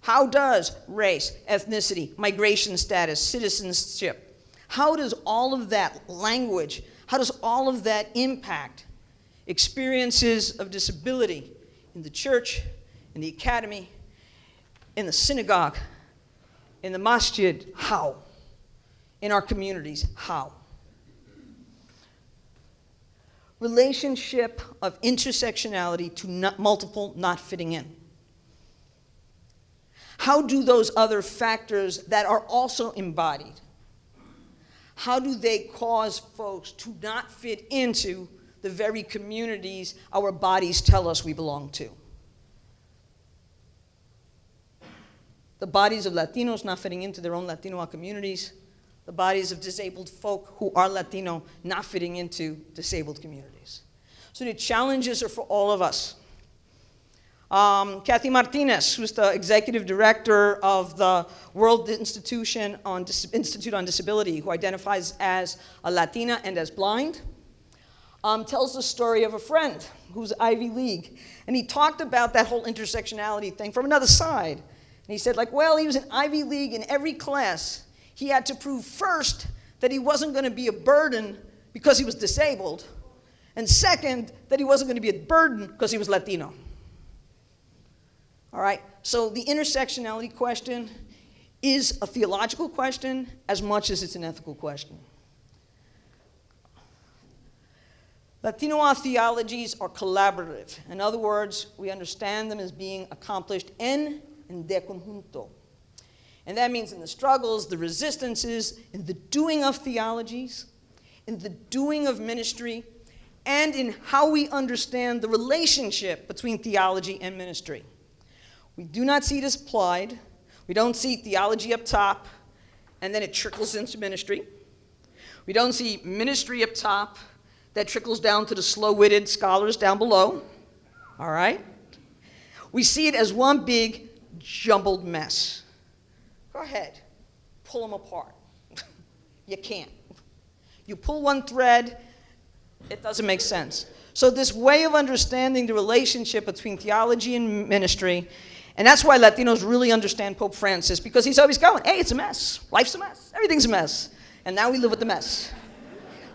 How does race, ethnicity, migration status, citizenship, how does all of that language, how does all of that impact experiences of disability in the church, in the academy, in the synagogue, in the masjid? How? In our communities, how? Relationship of intersectionality to multiple not fitting in. How do those other factors that are also embodied, how do they cause folks to not fit into the very communities our bodies tell us we belong to? The bodies of Latinos not fitting into their own Latino communities, the bodies of disabled folk who are Latino not fitting into disabled communities. So the challenges are for all of us. Kathy Martinez, who's the executive director of the World Institute on Disability, who identifies as a Latina and as blind, tells the story of a friend who's Ivy League. And he talked about that whole intersectionality thing from another side. And he said, like, well, he was in Ivy League in every class. He had to prove first that he wasn't going to be a burden because he was disabled, and second, that he wasn't going to be a burden because he was Latino. All right, so the intersectionality question is a theological question as much as it's an ethical question. Latino theologies are collaborative. In other words, we understand them as being accomplished en de conjunto. And that means in the struggles, the resistances, in the doing of theologies, in the doing of ministry, and in how we understand the relationship between theology and ministry. We do not see it as applied. We don't see theology up top, and then it trickles into ministry. We don't see ministry up top that trickles down to the slow-witted scholars down below. All right? We see it as one big jumbled mess. Go ahead, pull them apart. You can't. You pull one thread, it doesn't make sense. So this way of understanding the relationship between theology and ministry, and that's why Latinos really understand Pope Francis, because he's always going, hey, it's a mess. Life's a mess. Everything's a mess. And now we live with the mess.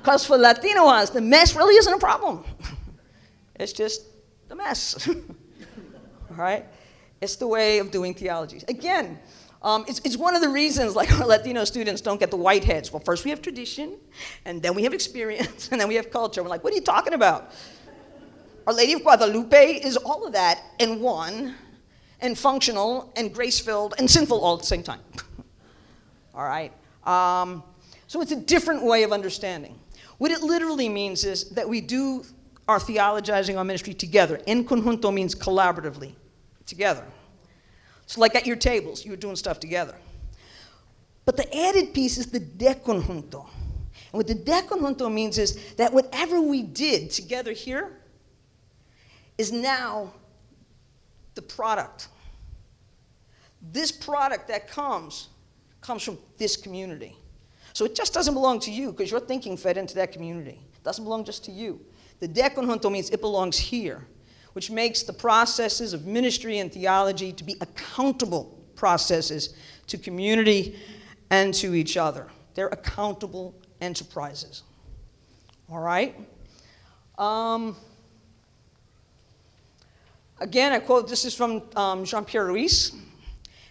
Because for Latinos, the mess really isn't a problem. It's just the mess. All right? It's the way of doing theology. Again, it's one of the reasons like our Latino students don't get the white heads. Well, first we have tradition, and then we have experience, and then we have culture. We're like, what are you talking about? Our Lady of Guadalupe is all of that in one, and functional, and grace-filled, and sinful all at the same time. All right? So it's a different way of understanding. What it literally means is that we do our theologizing, our ministry together. En conjunto means collaboratively, together. So like at your tables, you were doing stuff together. But the added piece is the de conjunto. And what the de conjunto means is that whatever we did together here is now the product. This product that comes from this community. So it just doesn't belong to you because your thinking fed into that community. It doesn't belong just to you. The de conjunto means it belongs here, which makes the processes of ministry and theology to be accountable processes to community and to each other. They're accountable enterprises. All right? Again, I quote, this is from Jean-Pierre Ruiz,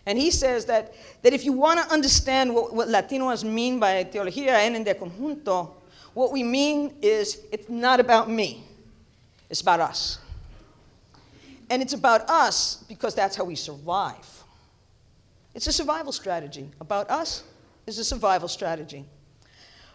and he says that if you want to understand what Latinos mean by teología en de conjunto, what we mean is it's not about me, it's about us. And it's about us because that's how we survive. It's a survival strategy. About us is a survival strategy.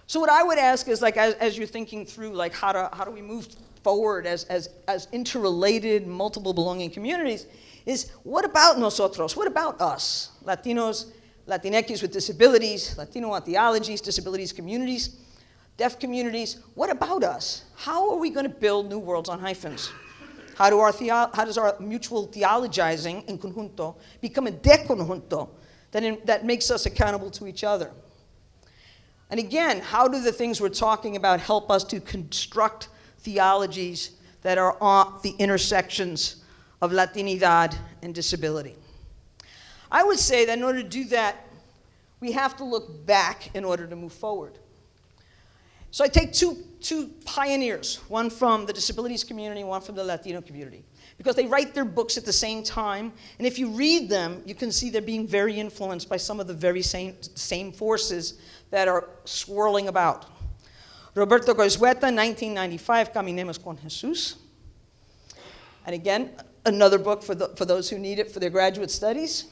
So what I would ask is, like, as you're thinking through, like, how do we move forward as interrelated, multiple belonging communities, is what about nosotros? What about us? Latinos, Latinx with disabilities, Latino theologies, disabilities communities, deaf communities. What about us? How are we going to build new worlds on hyphens? How does our mutual theologizing in conjunto become a de conjunto that makes us accountable to each other? And again, how do the things we're talking about help us to construct theologies that are on the intersections of Latinidad and disability? I would say that in order to do that, we have to look back in order to move forward. So I take two pioneers, one from the disabilities community, one from the Latino community, because they write their books at the same time, and if you read them, you can see they're being very influenced by some of the very same forces that are swirling about. Roberto Goizueta, 1995, Caminemos con Jesús. And again, another book for those who need it for their graduate studies.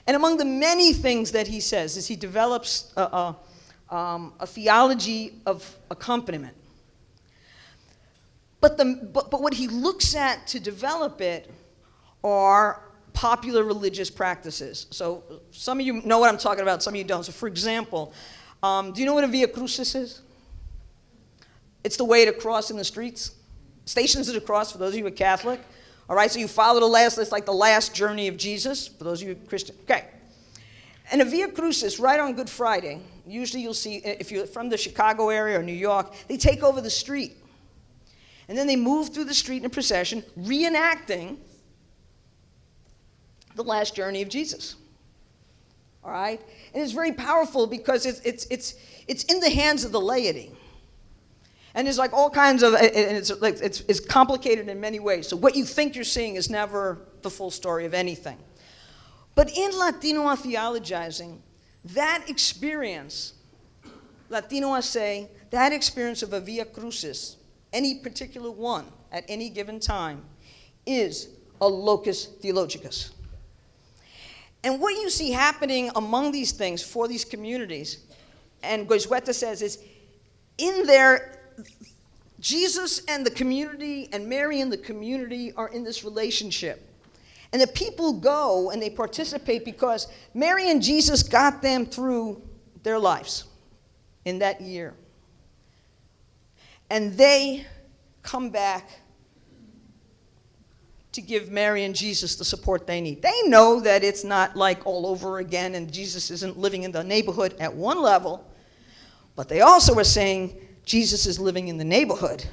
And among the many things that he says is he develops a theology of accompaniment. But what he looks at to develop it are popular religious practices. So some of you know what I'm talking about, some of you don't. So for example, do you know what a Via Crucis is? It's the way to cross in the streets. Stations of the cross, for those of you who are Catholic. All right, so you follow it's like the last journey of Jesus, for those of you Christian. Okay. And a Via Crucis, right on Good Friday, usually you'll see, if you're from the Chicago area or New York, they take over the street. And then they move through the street in a procession, reenacting the last journey of Jesus. All right? And it's very powerful because it's in the hands of the laity. And there's like all kinds of, and it's complicated in many ways. So what you think you're seeing is never the full story of anything. But in Latino theologizing, that experience, Latino say, that experience of a Via Crucis, any particular one at any given time, is a locus theologicus. And what you see happening among these things for these communities, and Goizueta says, is in there, Jesus and the community and Mary and the community are in this relationship. And the people go and they participate because Mary and Jesus got them through their lives in that year. And they come back to give Mary and Jesus the support they need. They know that it's not like all over again and Jesus isn't living in the neighborhood at one level, but they also are saying Jesus is living in the neighborhood.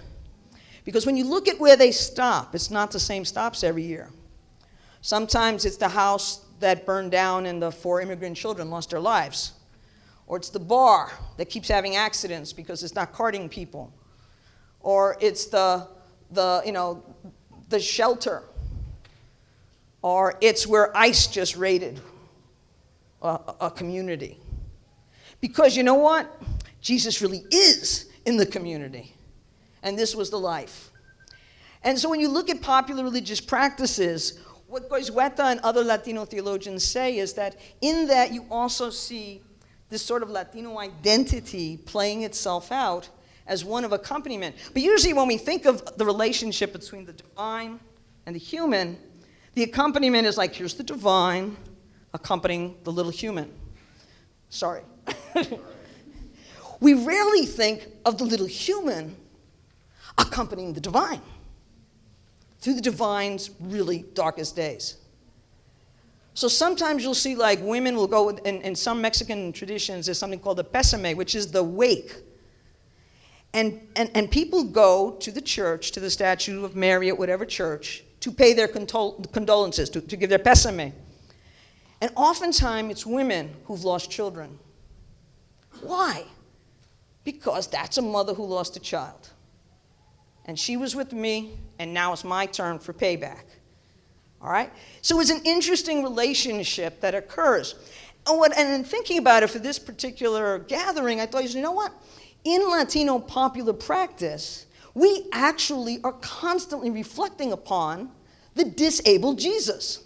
Because when you look at where they stop, it's not the same stops every year. Sometimes it's the house that burned down and the 4 immigrant children lost their lives. Or it's the bar that keeps having accidents because it's not carding people. Or it's the shelter. Or it's where ICE just raided a community. Because you know what? Jesus really is in the community. And this was the life. And so when you look at popular religious practices, what Goizueta and other Latino theologians say is that in that you also see this sort of Latino identity playing itself out as one of accompaniment. But usually when we think of the relationship between the divine and the human, the accompaniment is like, here's the divine accompanying the little human. Sorry. We rarely think of the little human accompanying the divine through the divine's really darkest days. So sometimes you'll see like women will go, in some Mexican traditions, there's something called the pésame, which is the wake. And people go to the church, to the statue of Mary at whatever church, to pay their condolences, to give their pésame. And oftentimes it's women who've lost children. Why? Because that's a mother who lost a child. And she was with me, and now it's my turn for payback. All right? So it's an interesting relationship that occurs. And in thinking about it for this particular gathering, I thought, you know what? In Latino popular practice, we actually are constantly reflecting upon the disabled Jesus.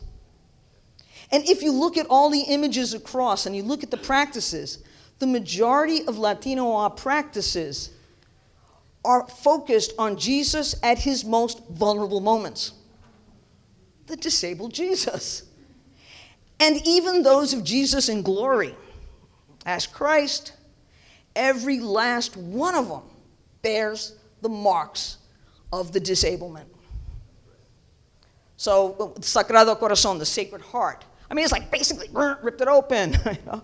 And if you look at all the images across and you look at the practices, the majority of Latino practices are focused on Jesus at his most vulnerable moments. The disabled Jesus. And even those of Jesus in glory, as Christ, every last one of them bears the marks of the disablement. So, Sagrado Corazón, the Sacred Heart. I mean, it's like basically ripped it open. You know?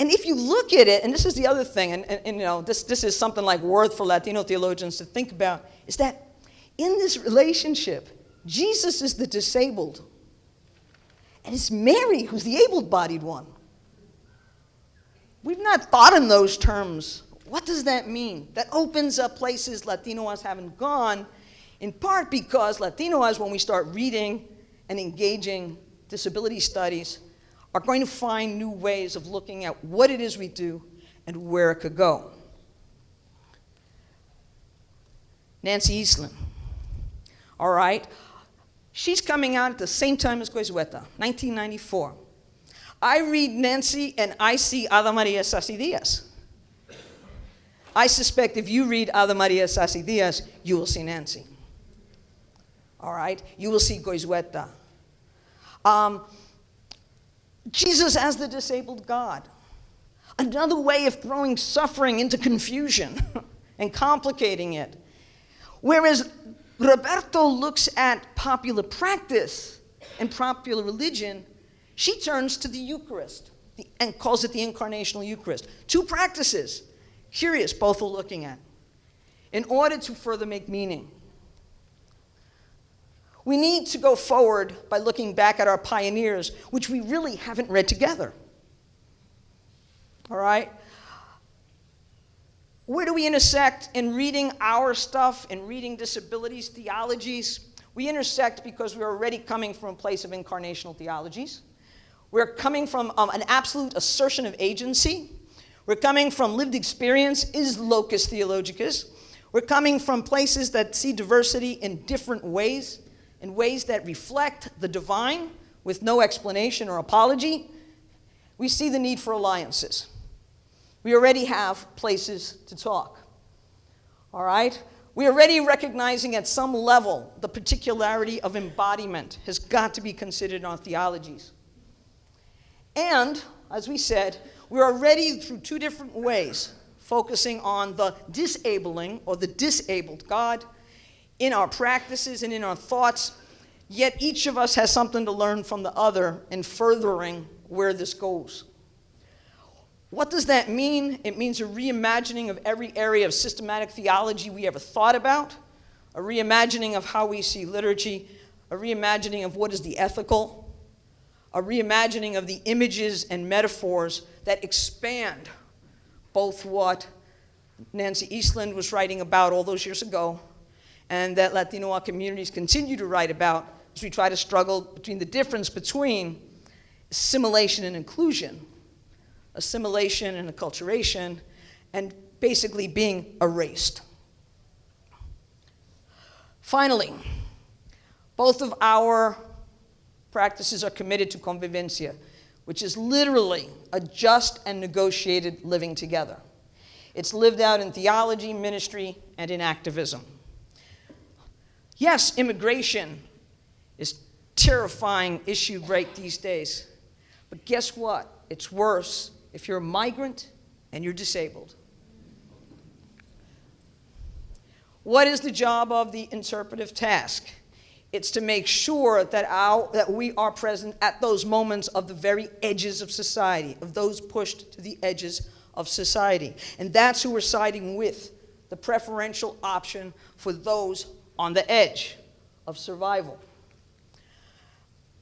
And if you look at it, and this is the other thing, and you know, this is something like worth for Latino theologians to think about, is that in this relationship, Jesus is the disabled, and it's Mary who's the able-bodied one. We've not thought in those terms. What does that mean? That opens up places Latinos haven't gone, in part because Latinos, when we start reading and engaging disability studies, are going to find new ways of looking at what it is we do and where it could go. Nancy Eastland, all right? She's coming out at the same time as Goizueta, 1994. I read Nancy and I see Ada Maria Sassi Diaz. I suspect if you read Ada Maria Sassi Diaz, you will see Nancy. All right? You will see Goizueta. Jesus as the disabled God. Another way of throwing suffering into confusion and complicating it. Whereas Roberto looks at popular practice and popular religion, she turns to the Eucharist and calls it the incarnational Eucharist. Two practices, curious, both are looking at, in order to further make meaning. We need to go forward by looking back at our pioneers, which we really haven't read together. All right? Where do we intersect in reading our stuff, in reading disabilities, theologies? We intersect because we're already coming from a place of incarnational theologies. We're coming from an absolute assertion of agency. We're coming from lived experience, is locus theologicus. We're coming from places that see diversity in different ways, in ways that reflect the divine with no explanation or apology. We see the need for alliances. We already have places to talk. All right? We're already recognizing at some level the particularity of embodiment has got to be considered in our theologies. And, as we said, we're already through two different ways focusing on the disabling or the disabled God in our practices and in our thoughts, yet each of us has something to learn from the other in furthering where this goes. What does that mean? It means a reimagining of every area of systematic theology we ever thought about, a reimagining of how we see liturgy, a reimagining of what is the ethical, a reimagining of the images and metaphors that expand both what Nancy Eastland was writing about all those years ago and that Latino communities continue to write about as we try to struggle between the difference between assimilation and inclusion, assimilation and acculturation, and basically being erased. Finally, both of our practices are committed to convivencia, which is literally a just and negotiated living together. It's lived out in theology, ministry, and in activism. Yes, immigration is a terrifying issue right these days. But guess what? It's worse if you're a migrant and you're disabled. What is the job of the interpretive task? It's to make sure that we are present at those moments of the very edges of society, of those pushed to the edges of society. And that's who we're siding with, the preferential option for those on the edge of survival.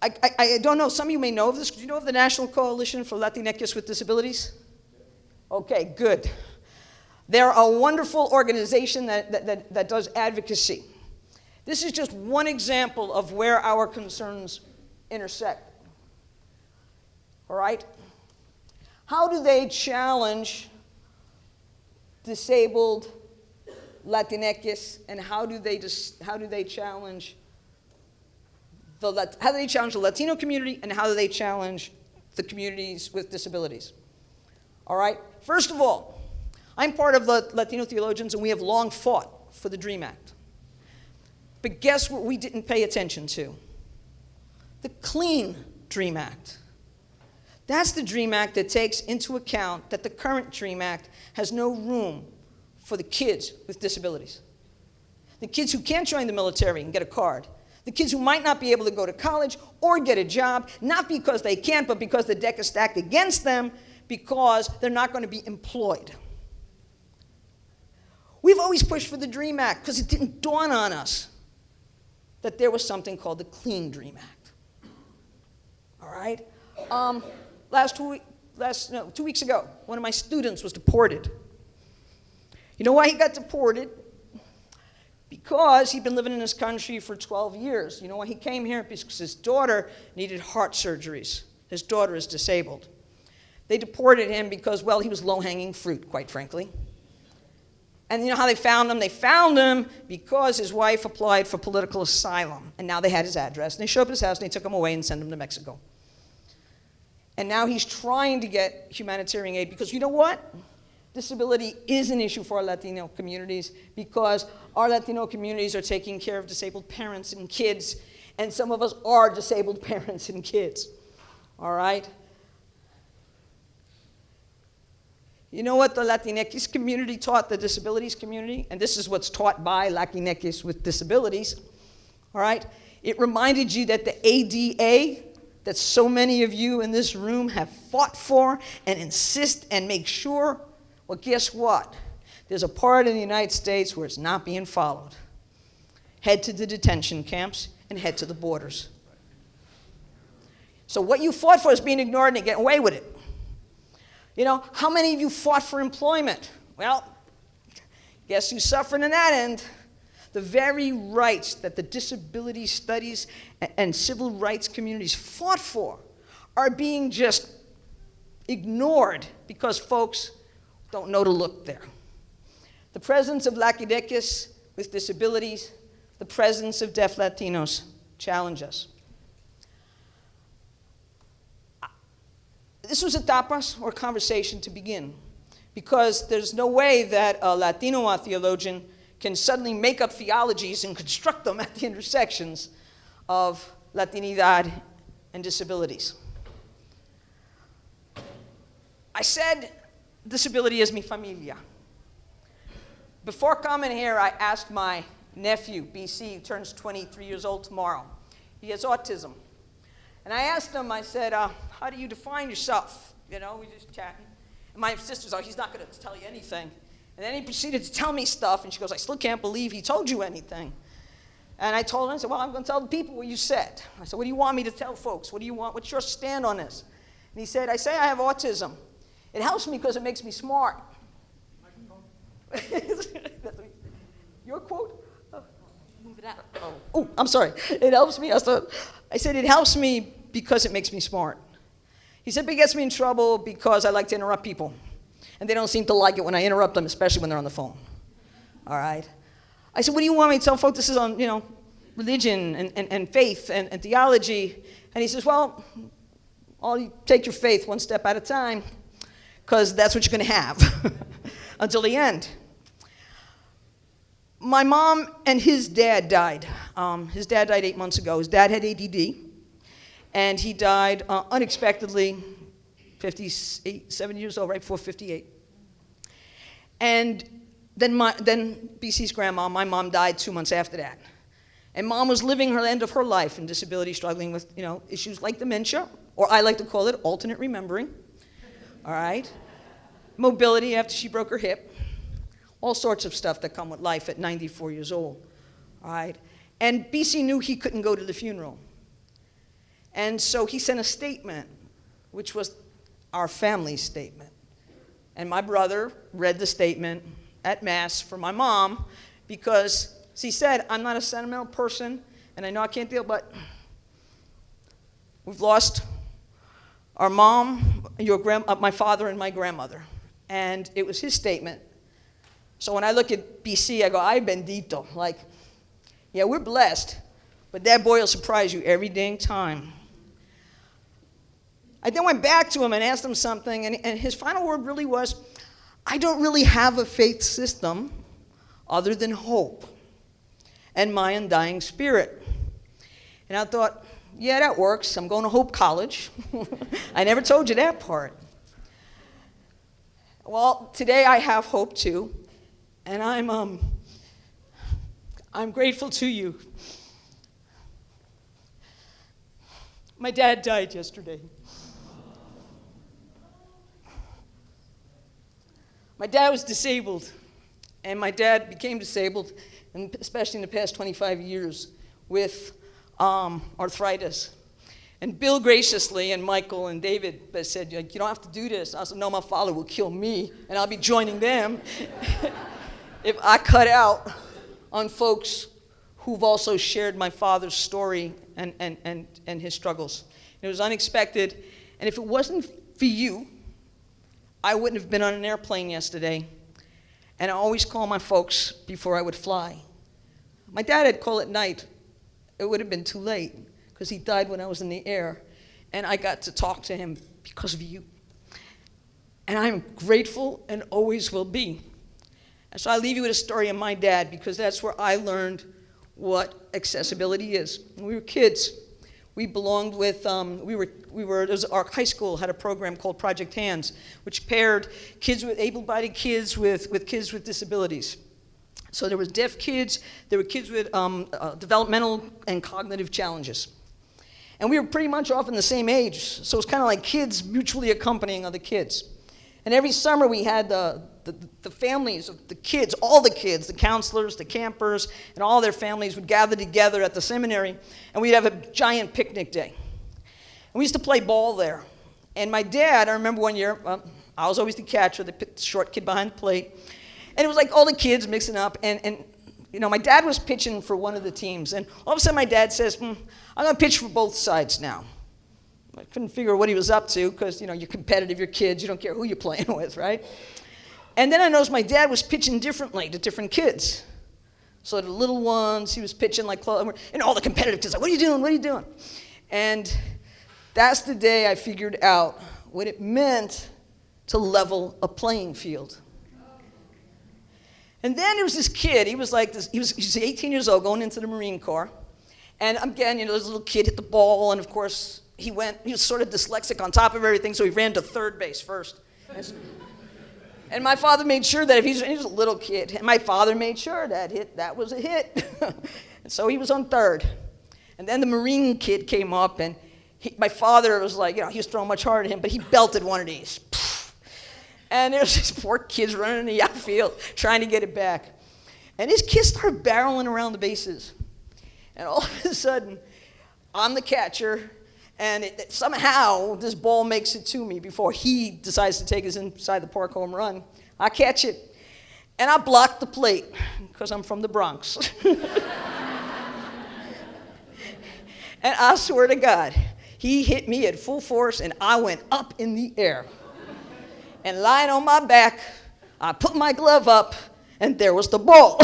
I don't know, some of you may know of this. Do you know of the National Coalition for Latinx with Disabilities? Okay, good. They're a wonderful organization that does advocacy. This is just one example of where our concerns intersect. All right? How do they challenge disabled Latinx, and how do they challenge the Latino community, and how do they challenge the communities with disabilities? All right? First of all, I'm part of the Latino theologians, and we have long fought for the DREAM Act. But guess what we didn't pay attention to? The Clean DREAM Act. That's the DREAM Act that takes into account that the current DREAM Act has no room for the kids with disabilities. The kids who can't join the military and get a card. The kids who might not be able to go to college or get a job, not because they can't, but because the deck is stacked against them, because they're not going to be employed. We've always pushed for the DREAM Act because it didn't dawn on us that there was something called the Clean Dream Act. All right? 2 weeks ago, one of my students was deported. You know why he got deported? Because he'd been living in this country for 12 years. You know why he came here? Because his daughter needed heart surgeries. His daughter is disabled. They deported him because, well, he was low-hanging fruit, quite frankly. And you know how they found him? They found him because his wife applied for political asylum. And now they had his address. And they showed up at his house, and they took him away and sent him to Mexico. And now he's trying to get humanitarian aid because you know what? Disability is an issue for our Latino communities because our Latino communities are taking care of disabled parents and kids, and some of us are disabled parents and kids. All right? You know what the Latinx community taught the disabilities community? And this is what's taught by Latinx with disabilities. All right? It reminded you that the ADA, that so many of you in this room have fought for and insist and make sure, well, guess what? There's a part in the United States where it's not being followed. Head to the detention camps and head to the borders. So what you fought for is being ignored and getting away with it. You know, how many of you fought for employment? Well, guess who's suffering in that end? The very rights that the disability studies and civil rights communities fought for are being just ignored because folks don't know to look there. The presence of Latinx with disabilities, the presence of deaf Latinos challenge us. This was a tapas or conversation to begin because there's no way that a Latino theologian can suddenly make up theologies and construct them at the intersections of Latinidad and disabilities. I said disability is mi familia. Before coming here, I asked my nephew, BC, who turns 23 years old tomorrow. He has autism. And I asked him, I said, how do you define yourself? You know, we just chatting. And my sister's like, he's not going to tell you anything. And then he proceeded to tell me stuff, and she goes, I still can't believe he told you anything. And I told her, I said, well, I'm going to tell the people what you said. I said, what do you want me to tell folks? What do you want? What's your stand on this? And he said, I say I have autism. It helps me because it makes me smart. Your quote? Move it up. Oh, I'm sorry. It helps me. I said, it helps me because it makes me smart. He said, but it gets me in trouble because I like to interrupt people. And they don't seem to like it when I interrupt them, especially when they're on the phone. All right? I said, what do you want me to tell folks? This is on, you know, religion and faith and theology. And he says, well, you take your faith one step at a time because that's what you're going to have until the end. My mom and his dad died. His dad died 8 months ago. His dad had ADD, and he died unexpectedly, 57 years old, right before 58. And then BC's grandma, my mom, died 2 months after that. And mom was living her end of her life in disability, struggling with, you know, issues like dementia, or I like to call it alternate remembering. All right? Mobility after she broke her hip. All sorts of stuff that come with life at 94 years old. All right? And BC knew he couldn't go to the funeral. And so he sent a statement, which was our family's statement. And my brother read the statement at Mass for my mom because he said, I'm not a sentimental person, and I know I can't deal, but we've lost our mom, my father, and my grandmother. And it was his statement. So when I look at BC, I go, ay, bendito. Like, yeah, we're blessed, but that boy will surprise you every dang time. I then went back to him and asked him something, and his final word really was, I don't really have a faith system other than hope and my undying spirit. And I thought, yeah, that works. I'm going to Hope College. I never told you that part. Well, today I have hope too, and I'm grateful to you. My dad died yesterday. My dad was disabled, and my dad became disabled, and especially in the past 25 years, with arthritis. And Bill graciously, and Michael and David said, you don't have to do this. I said, no, my father will kill me, and I'll be joining them if I cut out on folks who've also shared my father's story and his struggles. It was unexpected, and if it wasn't for you, I wouldn't have been on an airplane yesterday, and I always call my folks before I would fly. My dad had called at night. It would have been too late, because he died when I was in the air, and I got to talk to him because of you. And I'm grateful and always will be. And so I leave you with a story of my dad, because that's where I learned what accessibility is. When we were kids, we belonged with, our high school had a program called Project Hands, which paired kids with able-bodied kids with kids with disabilities. So there was deaf kids, there were kids with developmental and cognitive challenges. And we were pretty much often the same age, so it was kind of like kids mutually accompanying other kids. And every summer we had the families of the kids, all the kids, the counselors, the campers, and all their families would gather together at the seminary, and we'd have a giant picnic day. And we used to play ball there. And my dad, I remember one year, I was always the catcher, the short kid behind the plate, and it was like all the kids mixing up, and my dad was pitching for one of the teams, and all of a sudden my dad says, I'm going to pitch for both sides now. I couldn't figure what he was up to, because, you're competitive, you're kids, you don't care who you're playing with, right? And then I noticed my dad was pitching differently to different kids. So the little ones, he was pitching like, and all the competitive kids, like, what are you doing, what are you doing? And that's the day I figured out what it meant to level a playing field. And then there was this kid, he was 18 years old, going into the Marine Corps. And again, this little kid hit the ball, and of course, he was sort of dyslexic on top of everything, so he ran to third base first. And my father made sure that if he was a little kid, and my father made sure that was a hit. And so he was on third. And then the Marine kid came up, and my father was like, he was throwing much harder at him, but he belted one of these. And there's these poor kids running in the outfield trying to get it back. And these kids started barreling around the bases. And all of a sudden, I'm the catcher, and somehow this ball makes it to me before he decides to take his inside the park home run. I catch it, and I block the plate, because I'm from the Bronx. And I swear to God, he hit me at full force, and I went up in the air. And lying on my back, I put my glove up, and there was the ball.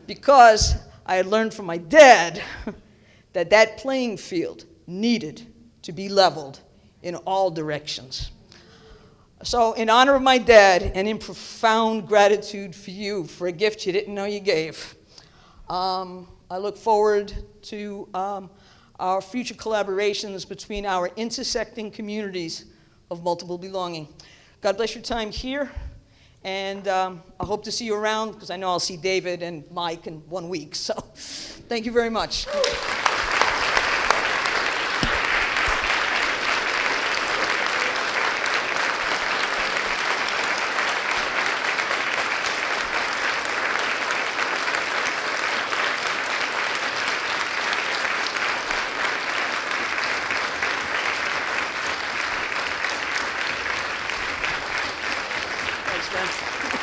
Because I had learned from my dad that playing field needed to be leveled in all directions. So in honor of my dad, and in profound gratitude for you for a gift you didn't know you gave, I look forward to our future collaborations between our intersecting communities of multiple belonging. God bless your time here, and I hope to see you around, because I know I'll see David and Mike in 1 week. So thank you very much. Thanks, man.